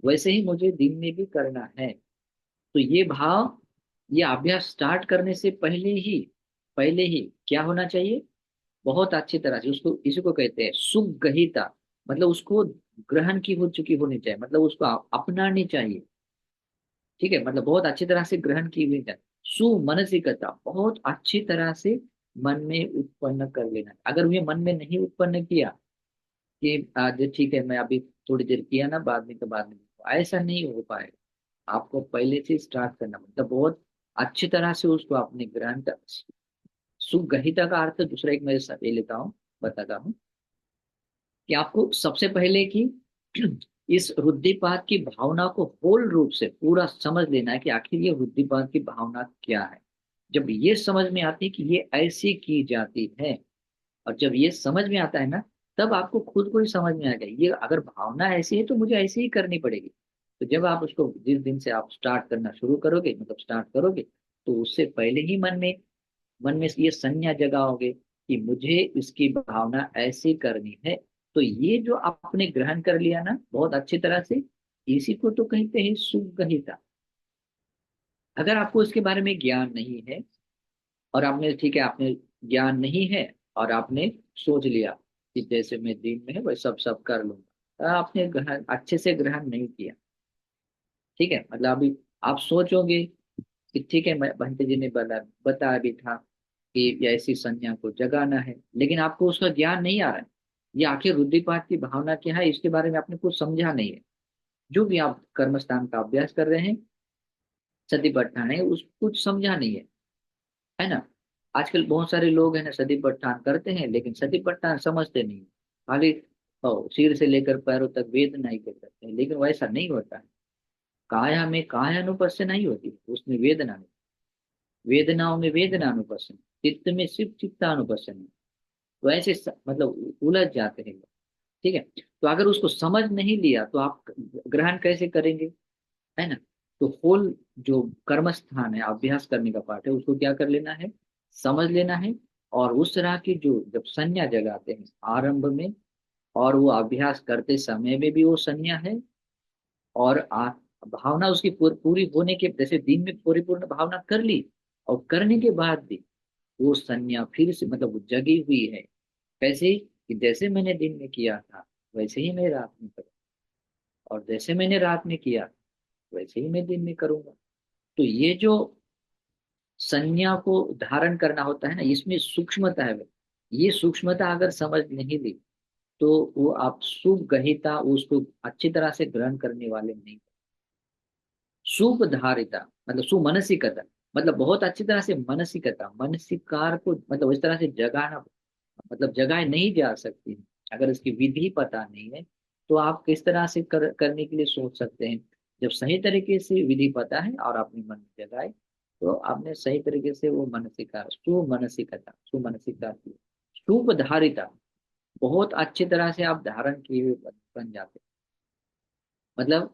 वैसे ही मुझे दिन में भी करना है। तो ये भाव, ये अभ्यास स्टार्ट करने से पहले ही क्या होना चाहिए, बहुत अच्छी तरह से उसको, इसी को कहते हैं सुगहिता, मतलब उसको ग्रहण की हो चुकी होनी चाहिए, मतलब उसको अपनानी चाहिए। ठीक है, मतलब बहुत अच्छी तरह से ग्रहण की हुई है। सुमनसिकता, बहुत अच्छी तरह से मन में उत्पन्न कर लेना। अगर ये मन में नहीं उत्पन्न किया कि आज ठीक है मैं अभी थोड़ी देर किया ना, बाद में तो बाद में, ऐसा नहीं हो पाएगा। आपको पहले से स्टार्ट करना, मतलब बहुत अच्छी तरह से उसको अपने ग्रहण का, सुगहिता का अर्थ दूसरा एक मैं ले लेता हूँ, बताता हूँ कि आपको सबसे पहले कि इस रुद्धिपात की भावना को होल रूप से पूरा समझ लेना है कि आखिर ये रुद्धिपात की भावना क्या है। जब ये समझ में आती है कि ये ऐसी की जाती है, और जब ये समझ में आता है ना, तब आपको खुद को ही समझ में आ गया ये अगर भावना ऐसी है तो मुझे ऐसे ही करनी पड़ेगी। तो जब आप उसको जिस दिन से आप स्टार्ट करना शुरू करोगे, मतलब स्टार्ट करोगे, तो उससे पहले ही मन में ये संज्ञा जगाओगे कि मुझे इसकी भावना ऐसी करनी है। तो ये जो आपने ग्रहण कर लिया ना बहुत अच्छी तरह से, इसी को तो कहते हैं सुगहिता। अगर आपको इसके बारे में ज्ञान नहीं है, और आपने ठीक है आपने ज्ञान नहीं है, और आपने सोच लिया कि जैसे मैं दिन में वही सब कर लूंगा, तो आपने ग्रहण अच्छे से ग्रहण नहीं किया। ठीक है, मतलब अभी आप सोचोगे कि ठीक है, मैं बंटे जी ने बताया भी था कि ये ऐसी संज्ञा को जगाना है, लेकिन आपको उसका ज्ञान नहीं आ रहा है। ये आखिर रुद्रपात की भावना क्या है इसके बारे में आपने कुछ समझा नहीं है। जो भी आप कर्मस्थान का अभ्यास कर रहे हैं, सती पट्ठान है, उस कुछ समझा नहीं है ना। आजकल बहुत सारे लोग है ना सती पट्ठान करते हैं, लेकिन सती पट्ठान समझते नहीं, खाली सिर से लेकर पैरों तक वेदना ही करते हैं, लेकिन वैसा नहीं होता है। काया में काया अनुपस्थित नहीं होती, उसमें वेदना नहीं, वेदनाओं में वेदना अनुपस्थित, चित्त में सिर्फ चित्तानुपस्थित। तो ऐसे मतलब उलझ जाते हैं लोग। ठीक है, तो अगर उसको समझ नहीं लिया तो आप ग्रहण कैसे करेंगे, है ना। तो होल जो कर्म स्थान है, अभ्यास करने का पार्ट है, उसको क्या कर लेना है, समझ लेना है। और उस तरह की जो जब संज्ञा जगाते हैं आरंभ में, और वो अभ्यास करते समय में भी वो संज्ञा है, और भावना उसकी पूरी होने के, जैसे दिन में परिपूर्ण भावना कर ली और करने के बाद भी वो संज्ञा फिर से मतलब वो जगी हुई है। कैसे? कि जैसे मैंने दिन में किया था वैसे ही मैं रात में करूँ, और जैसे मैंने रात में किया वैसे ही मैं दिन में करूंगा। तो ये जो संज्ञा को धारण करना होता है ना, इसमें सूक्ष्मता है। ये सूक्ष्मता अगर समझ नहीं ली तो वो आप सुगहिता उसको अच्छी तरह से ग्रहण करने वाले नहीं। सुपधारिता मतलब सुमनसिकता, मतलब बहुत अच्छी तरह से मनसिकता, मनसिकार को मतलब इस तरह से जगाना, मतलब जगाए नहीं जा सकती। अगर इसकी विधि पता नहीं है तो आप किस तरह से करने के लिए सोच सकते हैं? जब सही तरीके से विधि पता है और आपने मन में जगाए तो आपने सही तरीके से वो मनसिकार, सुमनसिकता, सुमनसिकता की सुपधारिता, बहुत अच्छी तरह से आप धारण किए हुए बन जाते हैं। मतलब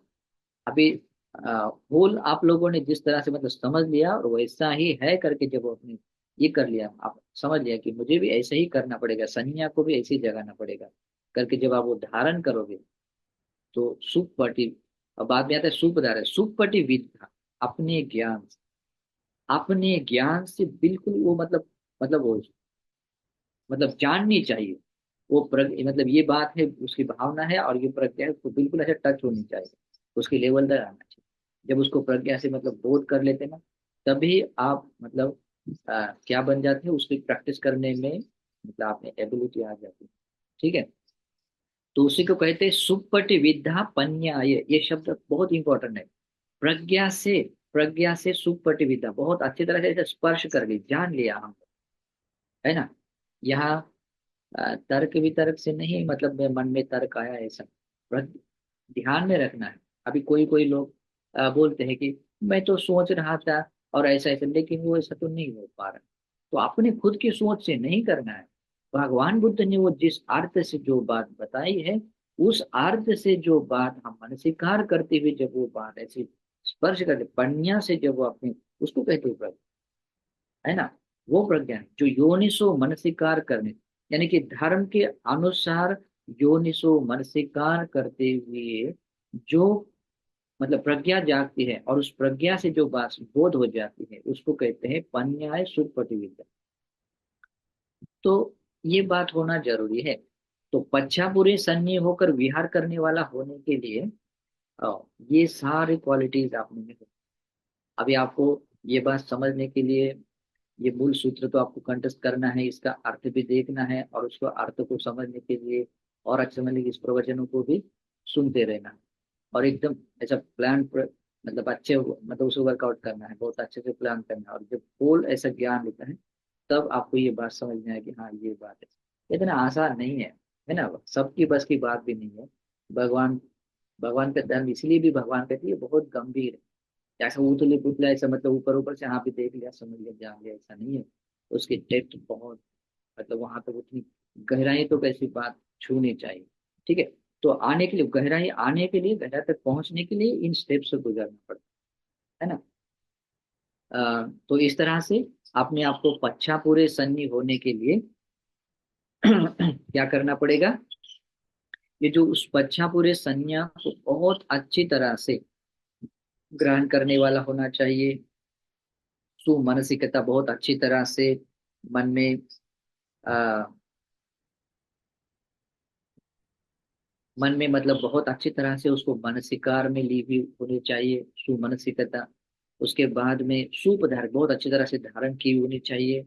अभी होल आप लोगों ने जिस तरह से मतलब समझ लिया और वैसा ही है करके जब आपने ये कर लिया, आप समझ लिया कि मुझे भी ऐसे ही करना पड़ेगा, संज्ञा को भी ऐसे ही जगाना पड़ेगा करके जब आप वो धारण करोगे तो सुपटी, अब बाद में आता है सुपधारण, सुपटी विद्या, अपने ज्ञान से, अपने ज्ञान से बिल्कुल वो मतलब वो मतलब जाननी चाहिए। वो मतलब ये बात है, उसकी भावना है और ये प्रज्ञा है, उसको बिल्कुल ऐसे टच होनी चाहिए, उसके लेवल तक आना चाहिए। जब उसको प्रज्ञा से मतलब बोध कर लेते ना, तभी आप मतलब क्या बन जाते हैं उसकी प्रैक्टिस करने में, मतलब आप में एबिलिटी आ जाती है। ठीक है। तो उसी को कहते हैं सुपट विद्या पन्याय, ये शब्द बहुत इंपॉर्टेंट है। प्रज्ञा से, प्रज्ञा से सुपट विद्या, बहुत अच्छी तरह से ऐसे स्पर्श कर ली, जान लिया हम, है ना। यहाँ तर्क वितर्क से नहीं, मतलब मेरे मन में तर्क आया ऐसा, ध्यान में रखना है। अभी कोई कोई लोग बोलते हैं कि मैं तो सोच रहा था और ऐसा ऐसा, लेकिन वो ऐसा तो नहीं हो पा रहा। तो अपने खुद की सोच से नहीं करना है। भगवान बुद्ध ने वो जिस अर्थ से जो बात बताई है, उस अर्थ से जो बात हम मन स्वीकार करते हुए जब वो बात ऐसे स्पर्श करते पन्या से, जब वो अपने, उसको कहते हैं है ना। वो प्रज्ञा है जो योनिसो मनसिकार करने, यानी कि धर्म के अनुसार योनिसो मनसिकार करते हुए जो मतलब प्रज्ञा जागती है और उस प्रज्ञा से जो बात बोध हो जाती है उसको कहते हैं पन्याय सुपटिविद्या। तो ये बात होना जरूरी है। तो पच्छापुरे सन्नी होकर विहार करने वाला होने के लिए अ, ये सारी क्वालिटीज आप में हो। अभी आपको ये बात समझने के लिए ये मूल सूत्र तो आपको कंठस्थ करना है, इसका अर्थ भी देखना है और उसको अर्थ को समझने के लिए और अच्छे समझने के लिए इस प्रवचनों को भी सुनते रहना है। और एकदम ऐसा प्लान मतलब अच्छे मतलब उसे वर्कआउट करना है, बहुत अच्छे से प्लान करना है। और जब फुल ऐसा ज्ञान लेता है तब आपको ये बात समझ में आए कि हाँ ये बात है। इतना आसान नहीं है ना, सबकी बस की बात भी नहीं है। भगवान, भगवान का धर्म इसलिए भी भगवान कहते हैं बहुत गंभीर है। ऐसा उतले पुतला ऐसा मतलब ऊपर ऊपर से हाँ भी देख लिया समझ लिया जान लिया, ऐसा नहीं है। उसकी डेप्थ बहुत, मतलब वहां तक उतनी गहराई तो कैसी बात छूनी चाहिए। ठीक है। तो आने के लिए गहराई, आने के लिए गहराई तक पहुंचने के लिए इन स्टेप से गुजरना पड़ता है ना। तो इस तरह से अपने आप को पच्छा पूरे सन्नी होने के लिए क्या करना पड़ेगा? ये जो उस पच्छा पूरे संज्ञा को बहुत अच्छी तरह से ग्रहण करने वाला होना चाहिए। सुमानसिकता बहुत अच्छी तरह से मन में आ, मन में मतलब बहुत अच्छी तरह से उसको मानसिकार में ली हुई होनी चाहिए सुमानसिकता। उसके बाद में सुपधार बहुत अच्छी तरह से धारण की होनी चाहिए।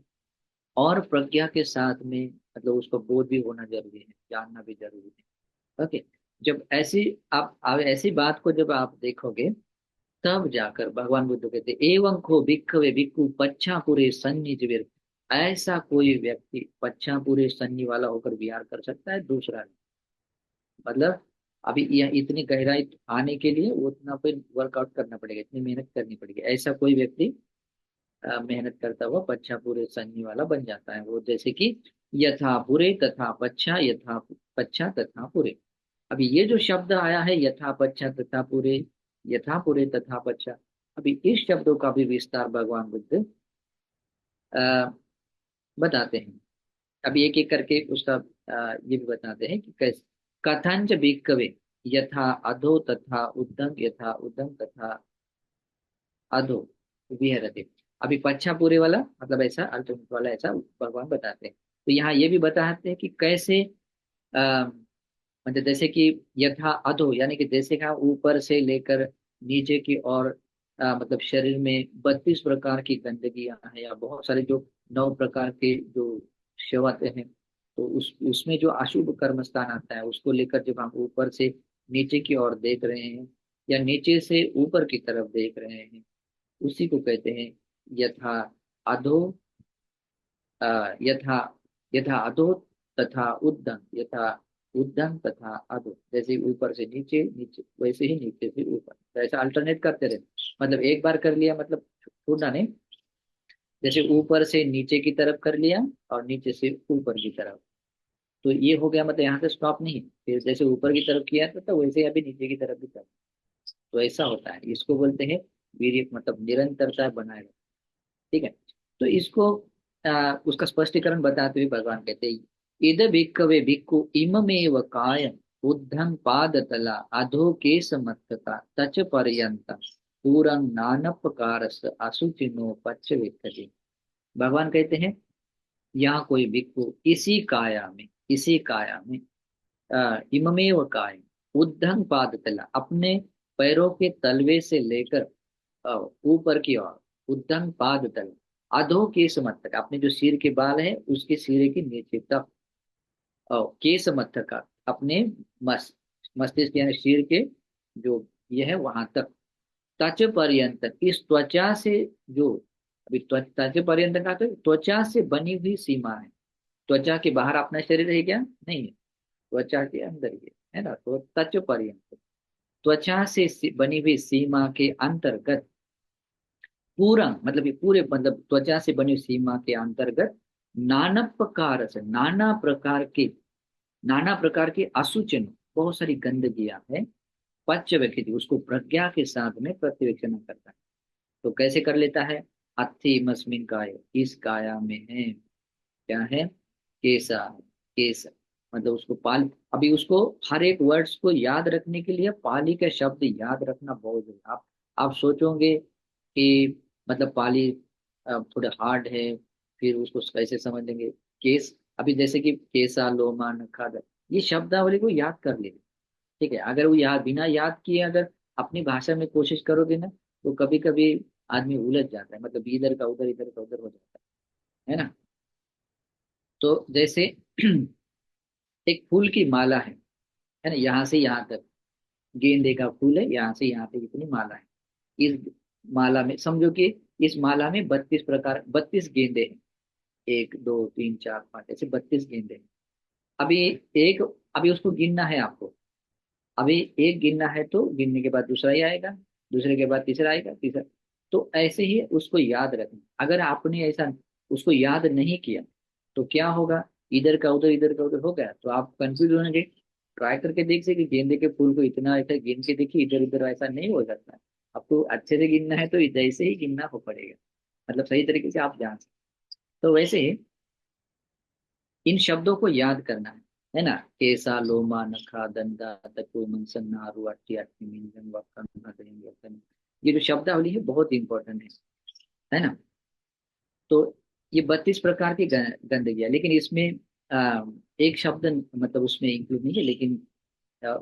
और प्रज्ञा के साथ में मतलब उसको बोध भी होना जरूरी है, जानना भी जरूरी है। ओके। जब ऐसी आप ऐसी बात को जब आप देखोगे तब जाकर भगवान बुद्ध कहते एवं को भिक्खवे भिक्खु पच्छापुरे सन्निधिर, ऐसा कोई व्यक्ति पच्छापुरे सन्नि वाला होकर विहार कर सकता है, दूसरा नहीं। मतलब अभी यह इतनी गहराई आने के लिए उतना फिर वर्कआउट करना पड़ेगा, इतनी मेहनत करनी पड़ेगी। ऐसा कोई व्यक्ति मेहनत करता हुआ पच्छापुरे सन्नि वाला बन जाता है। वो जैसे कि यथा पुरे तथा पच्छा, यथा पच्छा तथा पुरे। अभी ये जो शब्द आया है यथा पच्छा तथा पुरे, यथा पुरे तथा पच्छा, अभी इस शब्दों का भी विस्तार भगवान बुद्ध आ, बताते हैं। अभी एक एक करके उसका ये भी बताते हैं कि कैसे कथंच भिक्खवे, यथा अधो तथा उद्धम, यथा उद्धम तथा अधो विहरति। अभी पच्छा पूरे वाला मतलब ऐसा अल्टरनेट वाला ऐसा भगवान बताते हैं। तो यहाँ ये भी बताते हैं कि कैसे मतलब जैसे कि यथा अधो यानी कि जैसे कि ऊपर से लेकर नीचे की ओर मतलब शरीर में 32 प्रकार की गंदगियां हैं या बहुत सारे जो 9 प्रकार के जो शवाते हैं, तो उसमें जो अशुभ कर्म स्थान आता है उसको लेकर जब हम ऊपर से नीचे की ओर देख रहे हैं या नीचे से ऊपर की तरफ देख रहे हैं, उसी को कहते हैं यथा अधो यथा यथा अधो तथा उद्धम, यथा उद्धम तथा अधो। जैसे ऊपर से नीचे, नीचे वैसे ही नीचे से ऊपर, तो ऐसा अल्टरनेट करते रहे। मतलब एक बार कर लिया मतलब छोड़ना नहीं, जैसे ऊपर से नीचे की तरफ कर लिया और नीचे से ऊपर की तरफ, तो ये हो गया। मतलब यहाँ से स्टॉप नहीं, फिर जैसे ऊपर की तरफ किया था तो वैसे ही अभी नीचे की तरफ भी कर। तो ऐसा होता है, इसको बोलते हैं वीर्य, मतलब निरंतरता बनाए रखना। ठीक है। तो इसको उसका स्पष्टीकरण बताते हुए भगवान कहते हैं, इद भिक्खवे भिक्खु इममेव काय उद्धं पादतला अधो केश मत्तता तच पर्यंत पूरं नानपकारस असुचिनो पच्च वित्तति। भगवान कहते हैं यहाँ कोई भिक्खु इसी काया में, इसी काया में इममेव काय उद्धं पादतला अपने पैरों के तलवे से लेकर ऊपर की ओर, उद्धं पाद तल अधो केश मत तक, अपने जो सिर के बाल है उसके सिरे के नीचे तक, केश मत तक का अपने मस मस्तिष्क यानी सिर के जो ये है वहां तक, त्वच पर्यंत इस त्वचा से जो, अभी त्वच पर्यंत का तो त्वचा से बनी हुई सीमा है। त्वचा के बाहर अपना शरीर है क्या? नहीं है, त्वचा के अंदर ही है ना। तो त्वच पर्यंत त्वचा से बनी हुई सीमा के अंतर्गत, पूरा मतलब ये पूरे मतलब त्वचा से बनी सीमा के अंतर्गत नाना प्रकार से, नाना प्रकार के असूचन, बहुत सारी गंदगियां है, पच्च व्यक्ति उसको प्रज्ञा के साथ में प्रत्यवेक्षण करता है। तो कैसे कर लेता है? अत्थि मस्मिन काय, इस काया में है क्या है? केसा, केस मतलब उसको पाल, अभी उसको हर एक वर्ड्स को याद रखने के लिए पाली के शब्द याद रखना बहुत जरूरी। आप सोचोगे कि मतलब पाली थोड़ा हार्ड है, फिर उसको कैसे समझ लेंगे? केस, अभी जैसे कि केसा लोमा नखा, ये शब्दावली को याद कर ले। ठीक है, अगर वो याद बिना याद किए अगर अपनी भाषा में कोशिश करोगे ना, तो कभी कभी आदमी उलझ जाता है, मतलब इधर का उधर हो जाता है ना। तो जैसे एक फूल की माला है ना, यहाँ से यहाँ तक गेंदे का फूल है, यहाँ से यहाँ तक इतनी माला है। इस माला में समझो कि इस माला में 32 गेंदे हैं, 1 2 3 4 5 ऐसे 32 गेंदे हैं। अभी एक, अभी उसको गिनना है आपको। अभी एक गिनना है तो गिनने के बाद दूसरा ही आएगा, दूसरे के बाद तीसरा आएगा, तीसरा। तो ऐसे ही उसको याद रखना। अगर आपने ऐसा उसको याद नहीं किया तो क्या होगा? इधर का उधर हो गया तो आप कंफ्यूज होंगे। ट्राई करके देख से कि गेंदे के फूल को इतना ऐसा गिन के देखिए, इधर उधर ऐसा नहीं हो सकता है। आपको अच्छे से गिनना है तो जैसे ही गिनना हो पड़ेगा, मतलब सही तरीके से आप जान सकते। तो वैसे ही इन शब्दों को याद करना है ना। केसा लोमा नखा दंता तको मनसन नारु अट्टी अट्टी मिंजन वक्कन भद्रं यतन। ये जो शब्दावली है बहुत इंपॉर्टेंट है ना। तो ये 32 प्रकार की गंदगी है, लेकिन इसमें एक शब्द मतलब उसमें इंक्लूड नहीं है, लेकिन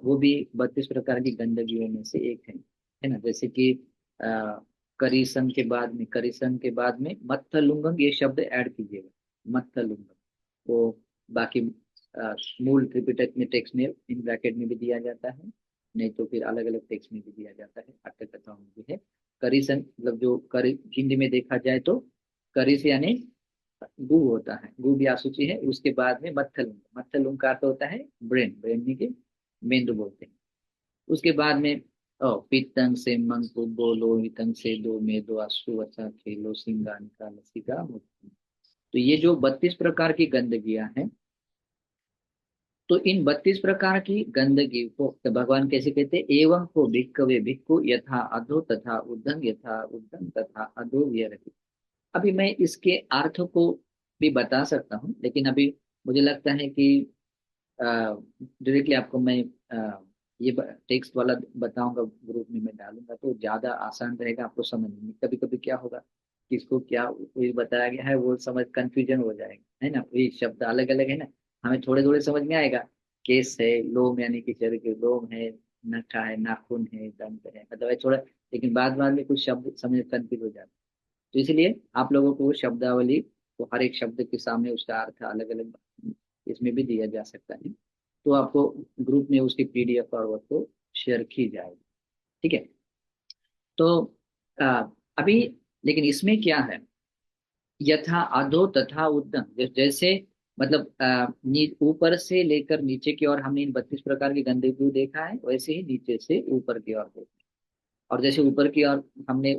वो भी 32 प्रकार की गंदगियों में से एक है ना। जैसे कि आ, करीसन के बाद में मत्थलुंगम ये शब्द ऐड कीजिएगा, मत्थलुंगम। वो बाकी मूल त्रिपिटक में टेक्स्ट में इन ब्रैकेट में भी दिया जाता है, नहीं तो फिर अलग अलग टेक्स्ट में भी दिया जाता है, अट्ठ कथाओं में भी है। करीसन मतलब जो करी हिंदी में देखा जाए तो करिस यानी गु होता है, गु भी आसूची है। उसके बाद में मत्थलुंग, मत्थलुंग का अर्थ होता है ब्रेन, ब्रेन में के मेंदु बोलते हैं। उसके बाद में पित्तंग से मंग कुब्बो लोहितंग से दो मेदो अश्रु वचा खेलो सिंगानिका लसिका मुक्ति। तो ये जो 32 प्रकार की गंदगियां हैं, तो इन 32 प्रकार की गंदगी को तो भगवान कैसे कहते हैं? एवं को भिक्खवे भिक्खु यथा अधो तथा उद्धं, यथा उद्धं तथा अधो विहरति। अभी मैं इसके अर्थ को भी बता सकता हूँ, लेकिन अभी मुझे लगता है कि डायरेक्टली आपको मैं ये टेक्स्ट वाला बताऊंगा, ग्रुप में मैं डालूंगा तो ज्यादा आसान रहेगा आपको समझने में। कभी कभी क्या होगा, किसको क्या वही बताया गया है वो समझ कंफ्यूजन हो जाएगा, है ना, वही शब्द अलग अलग है ना, हमें थोड़े थोड़े समझ में आएगा। केस है, लोम यानी कि शरीर के लोम है, नखा है, नाखून है, दंत है, मतलब ये थोड़ा, लेकिन बाद बाद में कुछ शब्द समझ कंफ्यूज हो जाता है। तो इसलिए आप लोगों को शब्दावली, तो हर एक शब्द के सामने उसका अर्थ अलग अलग इसमें भी दिया जा सकता है। तो आपको ग्रुप में उसकी पीडीएफ और वो तो शेयर की जाएगी। ठीक है। तो अभी लेकिन इसमें क्या है, यथा अधो तथा उद्धम, जैसे मतलब ऊपर से लेकर नीचे की ओर हमने इन 32 प्रकार की गंदगी को देखा है, वैसे ही नीचे से ऊपर की ओर देखा। और जैसे ऊपर की ओर हमने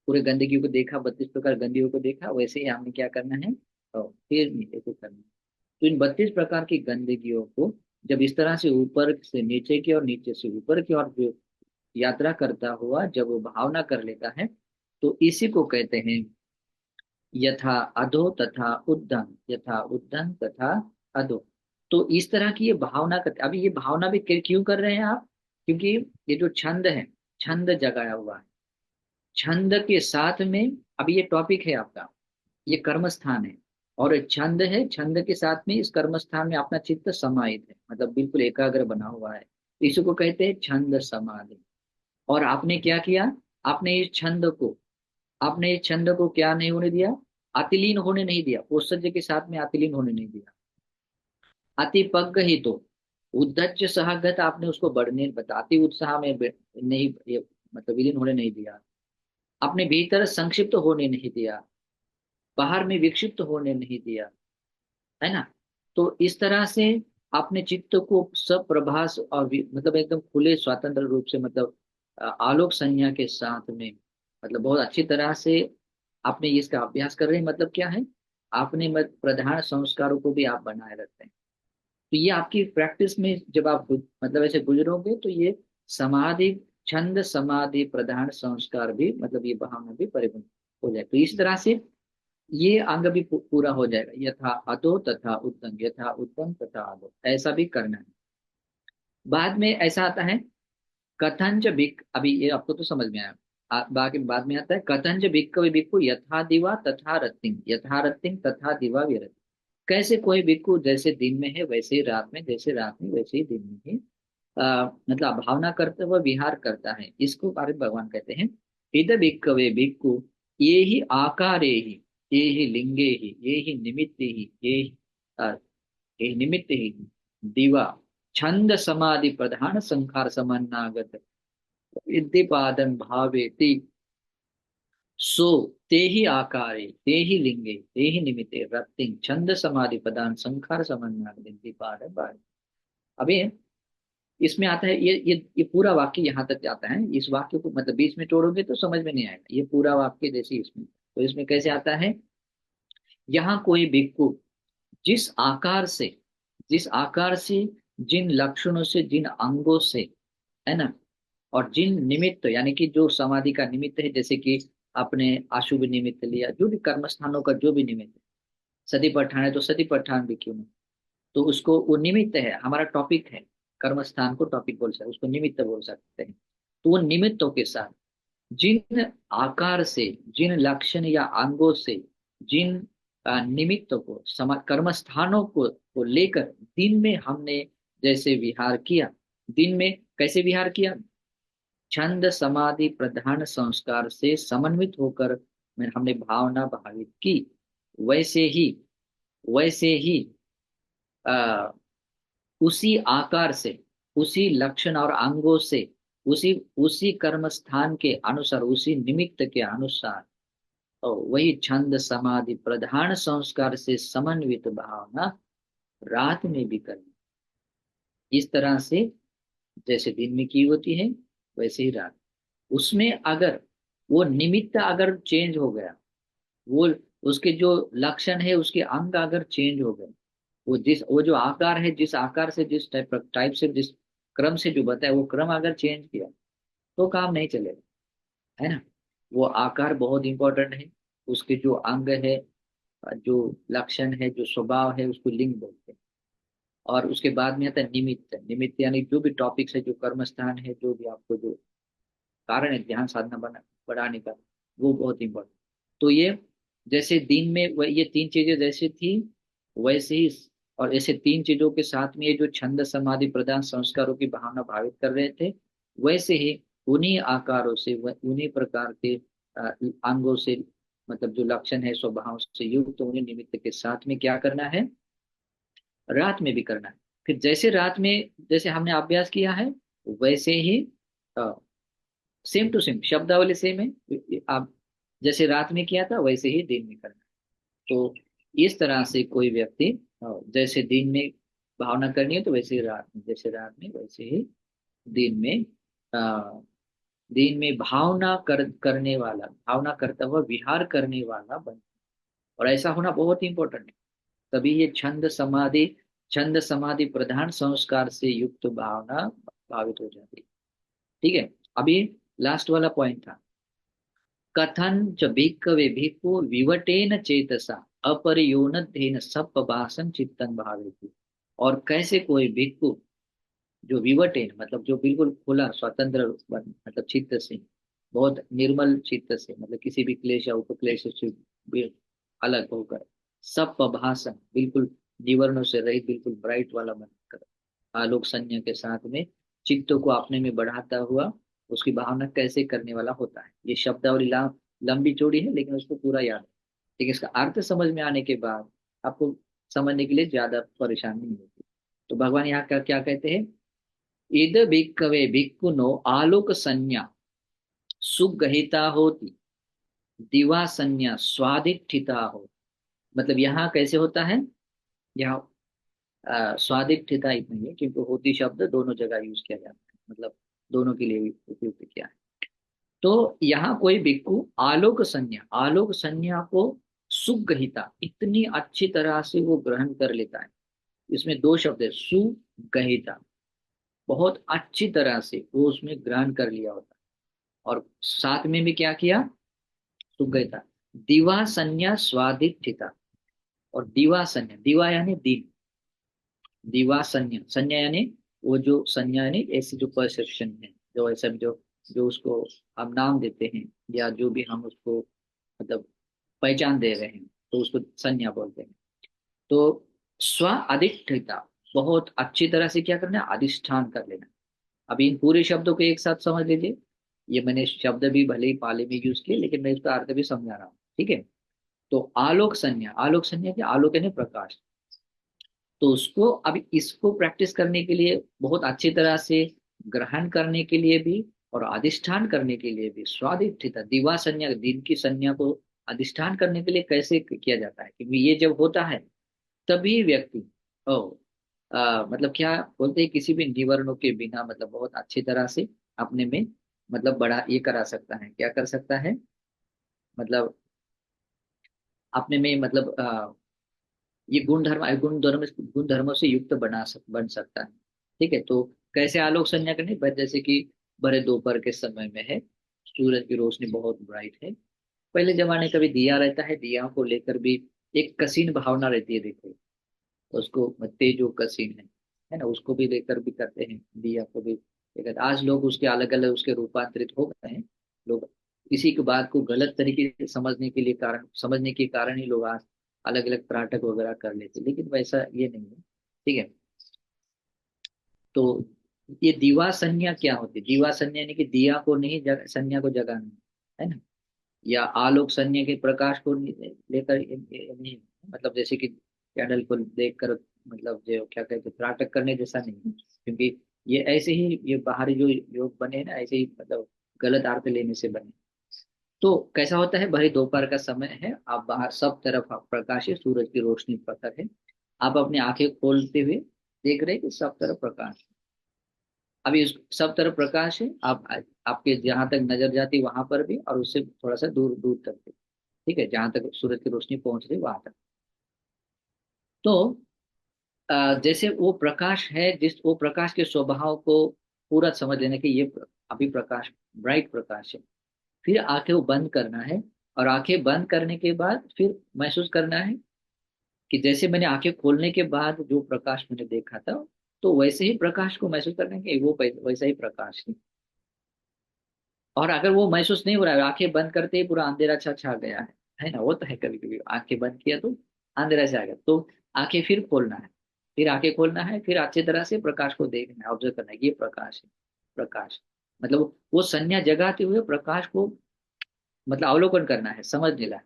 पूरे गंदगी को देखा, 32 प्रकार गंदगियों को देखा, वैसे ही हमें क्या करना है, तो फिर नीचे को करना है। तो इन 32 प्रकार की गंदगियों को जब इस तरह से ऊपर से नीचे की और नीचे से ऊपर की ओर जो यात्रा करता हुआ जब वो भावना कर लेता है, तो इसी को कहते हैं यथा अधो तथा उद्धम, यथा उद्धम तथा अधो। तो इस तरह की ये भावना करते, अभी ये भावना भी क्यों कर रहे हैं आप, क्योंकि ये जो छंद है, छंद जगाया हुआ है, छंद के साथ में, अभी ये टॉपिक है आपका, ये कर्म स्थान है, और छंद है, छंद के साथ में इस कर्म स्थान में अपना चित्त समाहित है, मतलब बिल्कुल एकाग्र बना हुआ है, इसी को कहते हैं छंद समाधि। और आपने क्या किया, आपने इस छंद को, आपने इस छंद को क्या नहीं होने दिया, अतिलीन होने नहीं दिया, औषधि के साथ में अतिलीन होने नहीं दिया। अति पग ही तो उद्धच सहगत, आपने उसको बढ़ने बता, अति उत्साह में नहीं मतलब विलीन होने नहीं दिया। अपने भीतर संक्षिप्त होने नहीं दिया, बाहर में विक्षिप्त होने नहीं दिया, है ना। तो इस तरह से आपने चित्त को सब प्रभास और मतलब एकदम खुले स्वतंत्र रूप से, मतलब आलोक संज्ञा के साथ में, मतलब बहुत अच्छी तरह से आपने इसका अभ्यास कर रहे हैं, मतलब क्या है, आपने प्रधान संस्कारों को भी आप बनाए रखते हैं। तो ये आपकी प्रैक्टिस में जब आप मतलब ऐसे गुजरोगे तो ये समाधि, छंद समाधि प्रधान संस्कार भी, मतलब ये भावना भी परिपूर्ण हो जाए। तो इस तरह से ये अंग भी पूरा हो जाएगा, यथा अधो तथा उत्तम, यथा उत्तम तथा अधो, ऐसा भी करना है। बाद में ऐसा आता है कथंच भिक्ख, अभी ये आपको तो समझ में आया। बाकी बाद में आता है कथंच भिक्खवे भिक्खु यथा दिवा तथा रतिम, यथा रतिम तथा दिवा विरति। कैसे कोई भिक्खु जैसे दिन में है वैसे ही रात में, जैसे रात में वैसे ही दिन में ही मतलब भावना करते हुए विहार करता है, इसको बारे भगवान कहते हैं इद भिक्खवे भिक्खु ये ही आकारे ही, ये ही लिंगे ही, ये ही निमित्त ही, अ, ये निमित्त ही दिवा छंद समाधि प्रधान संखार समन्नागत इद्दीपादन भावेति सो ते ही आकारे, ते ही लिंगे, ते ही निमित्ते रत्तिं छंद समाधि प्रधान संखार समन्नागत इद्दीपादन भावे। अभी इसमें आता है ये पूरा वाक्य यहाँ तक आता है, इस वाक्य को मतलब बीच में तोड़ोगे तो समझ में नहीं आएगा, ये पूरा वाक्य जैसे इसमें, तो इसमें कैसे आता है, यहाँ कोई भिक्खु जिस आकार से, जिस आकार से, जिन लक्षणों से, जिन अंगों से, है ना, और जिन निमित्त यानी कि जो समाधि का निमित्त है, जैसे कि आपने अशुभ निमित्त लिया, जो भी कर्म स्थानों का जो भी निमित्त है, सती पठान है तो सती पठान भी क्यों नहीं, तो उसको वो निमित्त है, हमारा टॉपिक है, कर्म स्थान को टॉपिक बोल सकते, उसको निमित्त बोल सकते हैं। तो वो निमित्तों के साथ जिन आकार से, जिन लक्षण या अंगों से, जिन निमित्तों को कर्म स्थानों को लेकर दिन में हमने जैसे विहार किया, दिन में कैसे विहार किया, छंद समाधि प्रधान संस्कार से समन्वित होकर में हमने भावना भावित की, वैसे ही, वैसे ही आ, उसी आकार से, उसी लक्षण और अंगों से, उसी उसी कर्म स्थान के अनुसार, उसी निमित्त के अनुसार, और वही छंद समाधि प्रधान संस्कार से समन्वित भावना रात में भी करनी। इस तरह से जैसे दिन में की होती है वैसे ही रात, उसमें अगर वो निमित्त अगर चेंज हो गया, वो उसके जो लक्षण है, उसके अंग अगर चेंज हो गए, वो जो आकार है, जिस आकार से, जिस टाइप से, जिस क्रम से जो बताया, वो क्रम अगर चेंज किया तो काम नहीं चलेगा, है ना। वो आकार बहुत इंपॉर्टेंट है, उसके जो अंग है, जो लक्षण है, जो स्वभाव है, उसको लिंग बोलते हैं। और उसके बाद में आता है निमित्त। निमित्त यानी जो भी टॉपिक्स है, जो कर्म स्थान है, जो भी आपको जो कारण है ध्यान साधना बढ़ाने का, वो बहुत इंपॉर्टेंट। तो ये जैसे दिन में ये तीन चीजें जैसे थी वैसे ही, और ऐसे तीन चीजों के साथ में ये जो छंद समाधि प्रधान संस्कारों की भावना भावित कर रहे थे, वैसे ही उन्हीं आकारों से उन्हीं प्रकार के अंगों से, मतलब जो लक्षण है स्वभाव से युक्त, तो उन्हें निमित्त के साथ में क्या करना है, रात में भी करना है। फिर जैसे रात में जैसे हमने अभ्यास किया है वैसे ही सेम टू सेम शब्दावली सेम है, आप जैसे रात में किया था वैसे ही दिन में करना है। तो इस तरह से कोई व्यक्ति जैसे दिन में भावना करनी है तो वैसे ही रात में, जैसे रात में वैसे ही दिन में, अ, दिन में भावना करने वाला, भावना करता हुआ विहार करने वाला बन। और ऐसा होना बहुत इंपॉर्टेंट है, तभी ये छंद समाधि प्रधान संस्कार से युक्त भावना भावित हो जाती है। ठीक है। अभी लास्ट वाला पॉइंट था, कथन च भिक्खवे भिक्खु विवटेन चेतसा अपरयोनद्धेन सप्पभाषं चित्तं भावेति। और कैसे कोई भिक्खु जो विवटेन मतलब जो बिल्कुल खुला स्वतंत्र मतलब चित्त से, बहुत निर्मल चित्त से, मतलब किसी भी क्लेश या उपक्लेश से अलग होकर, सप्पभाषण बिल्कुल निवर्णों से रहित, बिल्कुल ब्राइट वाला बनकर, आलोक संज्ञा के साथ में चित्त को अपने में बढ़ाता हुआ उसकी भावना कैसे करने वाला होता है। ये शब्दावली लंबी चौड़ी है लेकिन उसको पूरा याद है। ठीक है, इसका अर्थ समझ में आने के बाद आपको समझने के लिए ज्यादा परेशानी नहीं होती। तो भगवान यहाँ क्या क्या कहते हैं, इद भिक्खवे भिक्खुनो आलोक संज्ञा सुगहिता होती, दिवा संज्ञा स्वादिष्ठिता हो। मतलब यहाँ कैसे होता है, यहाँ स्वादिष्ठिता इतनी है क्योंकि होती शब्द दोनों जगह यूज किया जाता है, मतलब दोनों के लिए उपयुक्त किया है। तो यहाँ कोई भिक्खु आलोक संज्ञा को सुगहिता इतनी अच्छी तरह से वो ग्रहण कर लेता है। इसमें दो शब्द है, सुगहिता, बहुत अच्छी तरह से वो उसमें ग्रहण कर लिया होता है। और साथ में भी क्या किया, सुगहिता, दिवा संज्ञा स्वादिष्ठिता। और दिवा संज्ञा, दिवा यानी दिन, दिवा संज्ञा, संज्ञा यानी वो जो संज्ञा यानी ऐसी जो परसेप्शन है, जो ऐसा जो जो उसको हम नाम देते हैं या जो भी हम उसको मतलब पहचान दे रहे हैं तो उसको संज्ञा बोलते हैं। तो स्व अधिष्ठिता, बहुत अच्छी तरह से क्या करना है, अधिष्ठान कर लेना। अब इन पूरे शब्दों को एक साथ समझ लीजिए। ये मैंने शब्द भी भले ही पाली में यूज किए लेकिन मैं इसका अर्थ भी समझा रहा हूँ। ठीक है। तो आलोक संज्ञा क्या, आलोक यानी प्रकाश। तो उसको अभी इसको प्रैक्टिस करने के लिए, बहुत अच्छी तरह से ग्रहण करने के लिए भी और अधिष्ठान करने के लिए भी, स्वादिष्ठिता दिवा संज्ञा, दिन की संज्ञा को अधिष्ठान करने के लिए कैसे किया जाता है, क्योंकि ये जब होता है तभी व्यक्ति ओ मतलब क्या बोलते हैं, किसी भी निवरणों के बिना मतलब बहुत अच्छी तरह से अपने में मतलब बड़ा ये करा सकता है, क्या कर सकता है, मतलब अपने में मतलब ये गुण धर्मों से युक्त बन सकता है। ठीक है। तो कैसे आलोक संज्ञा करनी, बस जैसे कि भरे दोपहर के समय में है, सूरज की रोशनी बहुत ब्राइट है, पहले जमाने का भी दिया रहता है, दिया को लेकर भी एक कसीन भावना रहती है, देखो उसको तेजो कसीन है ना, उसको भी लेकर भी करते हैं, दिया को भी लेकर। आज लोग उसके अलग अलग उसके रूपांतरित हो गए हैं। लोग इसी की बात को गलत तरीके से समझने के कारण ही लोग आज अलग अलग त्राटक वगैरह कर लेते हैं, लेकिन वैसा ये नहीं है। ठीक है। तो ये दीवा संज्ञा क्या होती है, दीवा संज्ञा यानी कि दिया को नहीं संज्ञा को जगाना, है ना। या आलोक संज्ञा के प्रकाश को लेकर नहीं, मतलब जैसे कि कैंडल को देखकर मतलब जो क्या कहते हैं त्राटक करने जैसा नहीं है, क्योंकि ये ऐसे ही ये बाहरी जो योग बने हैं ना, ऐसे ही मतलब गलत अर्थ लेने से बने। तो कैसा होता है, भाई दोपहर का समय है, आप बाहर सब तरफ प्रकाश है, सूरज की रोशनी प्रखर है, आप अपनी आंखें खोलते हुए देख रहे हैं कि सब तरफ प्रकाश है। अभी सब तरफ प्रकाश है, आप आपके जहां तक नजर जाती वहां पर भी, और उससे थोड़ा सा दूर दूर तक भी। ठीक है, जहां तक सूरज की रोशनी पहुंच रही वहां तक। तो जैसे वो प्रकाश है, जिस वो प्रकाश के स्वभाव को पूरा समझ लेने के ये अभी प्रकाश ब्राइट प्रकाश है। फिर आंखें वो बंद करना है, और आंखें बंद करने के बाद फिर महसूस करना है कि जैसे मैंने आंखें खोलने के बाद जो प्रकाश मैंने देखा था, तो वैसे ही प्रकाश को महसूस करने के वो वैसा ही प्रकाश है। और अगर वो महसूस नहीं हो रहा है, आंखें बंद करते ही पूरा अंधेरा छा गया है ना, वो तो है, कभी कभी आंखें बंद किया तो अंधेरा छा गया, तो आंखें फिर खोलना है, फिर आंखें खोलना है, फिर अच्छी तरह से प्रकाश को देखना है, ऑब्जर्व करना है, ये प्रकाश है, प्रकाश। मतलब वो संज्ञा जगाते हुए प्रकाश को मतलब अवलोकन करना है, समझ लेना है।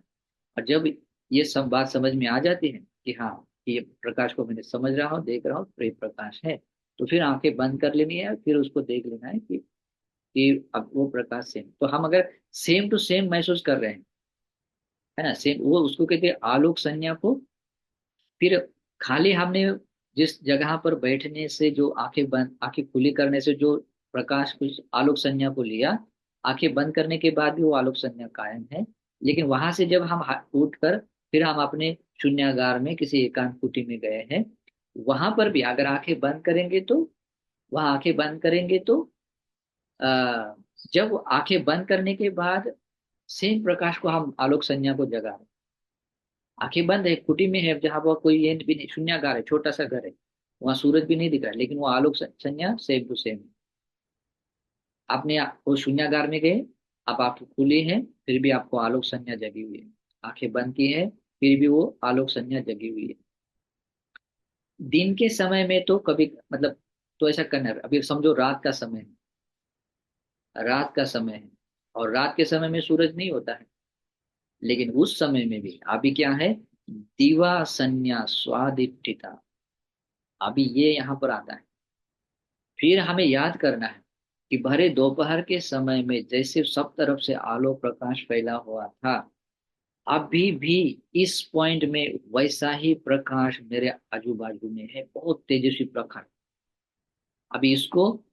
और जब ये सब बात समझ में आ जाती है कि हाँ, ये प्रकाश को मैंने समझ रहा हूँ, देख रहा हूँ, तो ये प्रकाश है, तो फिर आंखें बंद कर लेनी है, फिर उसको देख लेना है कि अब वो प्रकाश सेम, तो हम अगर सेम टू सेम महसूस कर रहे हैं, है ना, सेम, वो उसको कहते हैं आलोक संज्ञा को। फिर खाली हमने जिस जगह पर बैठने से जो आंखें खुली करने से जो प्रकाश कुछ आलोक संज्ञा को लिया, आंखें बंद करने के बाद भी वो आलोक संज्ञा कायम है। लेकिन वहां से जब हम उठ कर फिर हम अपने शून्यागार में किसी एकांत कुटी में गए हैं, वहां पर भी अगर आंखें बंद करेंगे तो, वहां आंखें बंद करेंगे तो आ, जब आंखें बंद करने के बाद सेम प्रकाश को हम आलोक संज्ञा को जगा रहे हैं। आंखें बंद है, कुटी में है, जहां पर कोई एंड भी नहीं, शून्यागार है, छोटा सा घर है, वहां सूरज भी नहीं दिख रहा है, लेकिन वो आलोक संज्ञा सेम टू सेम है। आपने वो शून्यागार में गए, अब आप खुले हैं, फिर भी आपको आलोक संज्ञा जगी हुई है। आंखें बंद की है, फिर भी वो आलोक संज्ञा जगी हुई है। दिन के समय में तो कभी मतलब, तो ऐसा करना है, अभी समझो रात का समय है, रात का समय है, और रात के समय में सूरज नहीं होता है, लेकिन उस समय में भी अभी क्या है, दीवा संज्ञा स्वादिष्टिता, अभी ये यहाँ पर आता है। फिर हमें याद करना है कि भरे दोपहर के समय में जैसे सब तरफ से आलोक प्रकाश फैला हुआ था, अभी भी इस पॉइंट में वैसा ही प्रकाश मेरे आजू बाजू में है, बहुत तेजस्वी प्रकाश। अभी इसको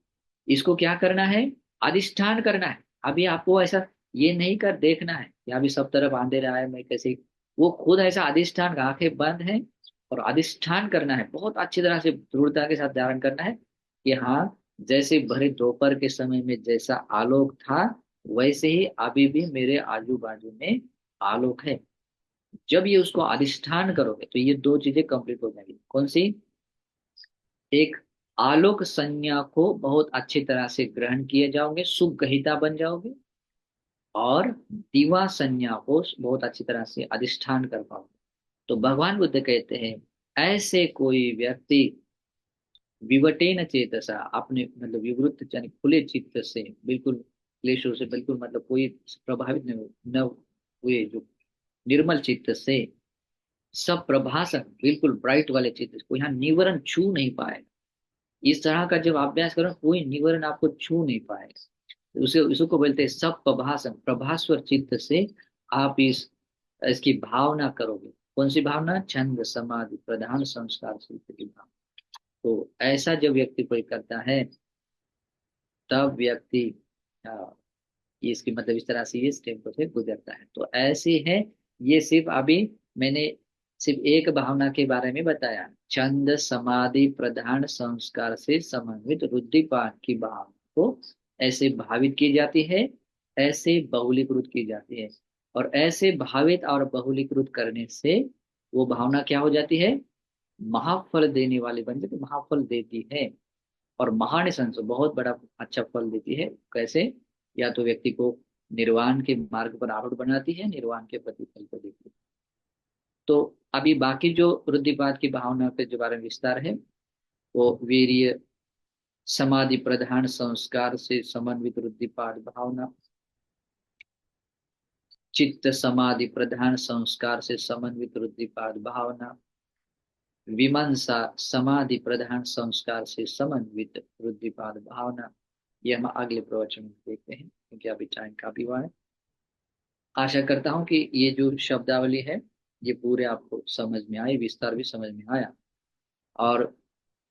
इसको क्या करना है, अधिष्ठान करना है। अभी आपको ऐसा ये नहीं कर देखना है कि अभी सब तरफ अंधेरा है, मैं कैसे, वो खुद ऐसा अधिष्ठान, आंखें बंद है, और अधिष्ठान करना है, बहुत अच्छी तरह से दृढ़ता के साथ धारण करना है कि हाँ, जैसे भरे दोपहर के समय में जैसा आलोक था, वैसे ही अभी भी मेरे आजू बाजू में आलोक है। जब ये उसको अधिष्ठान करोगे तो ये दो चीजें कंप्लीट हो जाएगी, कौन सी, एक, आलोक संज्ञा को बहुत अच्छी तरह से ग्रहण किए जाओगे, सुग्रहिता बन जाओगे, और दीवा संज्ञा को बहुत अच्छी तरह से अधिष्ठान कर पाओगे। तो भगवान बुद्ध कहते हैं, ऐसे कोई व्यक्ति विवटेन चेतसा, अपने मतलब विवृत यानी खुले चित्त से, बिल्कुल क्लेशों से बिल्कुल मतलब कोई प्रभावित न हुए, जो निर्मल चित्त से, सब प्रभासन बिल्कुल ब्राइट वाले चित्त को, यहाँ निवरण छू नहीं पाएगा। इस तरह का जब अभ्यास करो, कोई निवरण आपको छू नहीं पाएगा। उसे उसको बोलते हैं सब प्रभासन, प्रभास्वर चित्त से आप इसकी भावना करोगे। कौन सी भावना, छंद समाधि प्रधान संस्कार से की भावना। तो ऐसा जब व्यक्ति कोई करता है, तब व्यक्ति इसकी मतलब इस तरह से ये स्टेप से गुजरता है। तो ऐसे है, ये सिर्फ अभी मैंने सिर्फ एक भावना के बारे में बताया, छंद समाधि प्रधान संस्कार से समन्वित रुद्धिपान की भावना को ऐसे भावित की जाती है, ऐसे बहुलीकृत की जाती है। और ऐसे भावित और बहुलीकृत करने से वो भावना क्या हो जाती है, महाफल देने वाली बन जाती, महाफल देती है, और महानिशंस बहुत बड़ा अच्छा फल देती है। कैसे, या तो व्यक्ति को निर्वाण के मार्ग पर आरूढ़ बनाती है, निर्वाण के प्रतिफल को देती है। तो अभी बाकी जो रुद्धिपात की भावना के जो बारे में विस्तार है, वो वीर्य समाधि प्रधान संस्कार से समन्वित रुद्धिपात भावना, चित्त समाधि प्रधान संस्कार से समन्वित रुद्धिपात भावना, विमंशा समाधि प्रधान संस्कार से समन्वित रुद्धिपात भावना, ये हम अगले प्रवचन में देखते हैं, क्योंकि अभी टाइम काफी हुआ है। आशा करता हूँ कि ये जो शब्दावली है, ये पूरे आपको समझ में आई, विस्तार भी समझ में आया। और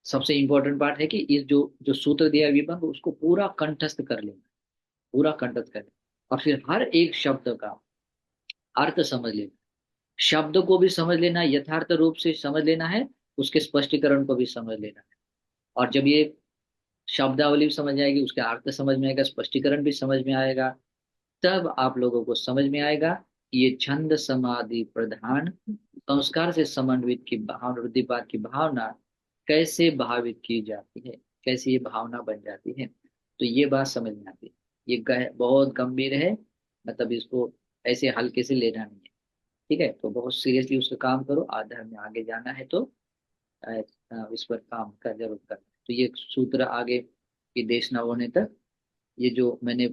सबसे इम्पोर्टेंट बात है कि इस जो जो सूत्र दिया है विभंग, उसको पूरा कंठस्थ कर लेना, पूरा कंठस्थ कर लेना, और फिर हर एक शब्द का अर्थ समझ लेना, शब्द को भी समझ लेना, यथार्थ रूप से समझ लेना है, उसके स्पष्टीकरण को भी समझ लेना है। और जब ये शब्दावली भी समझ आएगी, उसका अर्थ समझ में आएगा, स्पष्टीकरण भी समझ में आएगा, तब आप लोगों को समझ में आएगा कि ये छंद समाधि प्रधान संस्कार से समन्वित की भावना, रुद्धिपात की भावना कैसे भावित की जाती है, कैसे ये भावना बन जाती है। तो ये बात समझ में आती है। ये बहुत गंभीर है, मतलब इसको ऐसे हल्के से लेना नहीं है। ठीक है, तो बहुत सीरियसली उसका काम करो, आधार में आगे जाना है तो इस पर काम का जरूर करना है। तो ये सूत्र आगे की देश न होने तक, ये जो मैंने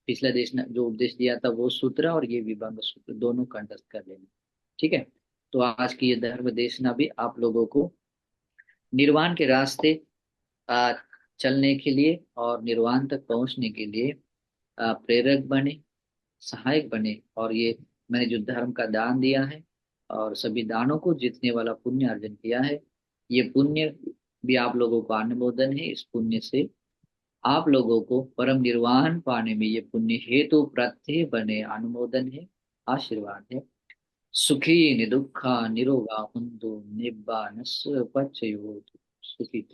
पिछला देश जो उपदेश दिया था वो सूत्र और ये विभंग सूत्र दोनों कंठस्थ कर लेना। ठीक है, तो आज की ये धर्म देशना भी आप लोगों को निर्वाण के रास्ते आ, चलने के लिए और निर्वाण तक पहुंचने के लिए प्रेरक बने, सहायक बने। और ये मैंने जो धर्म का दान दिया है और सभी दानों को जीतने वाला पुण्य अर्जन किया है, ये पुण्य भी आप लोगों को अनुमोदन है। इस पुण्य से आप लोगों को परम निर्वाण पाने में ये पुण्य हेतु प्रत्यय बने, अनुमोदन है, आशीर्वाद है। सुखी निदुखा निरोगा हुंतु निब्बानस् पच्चयोतु सुखी।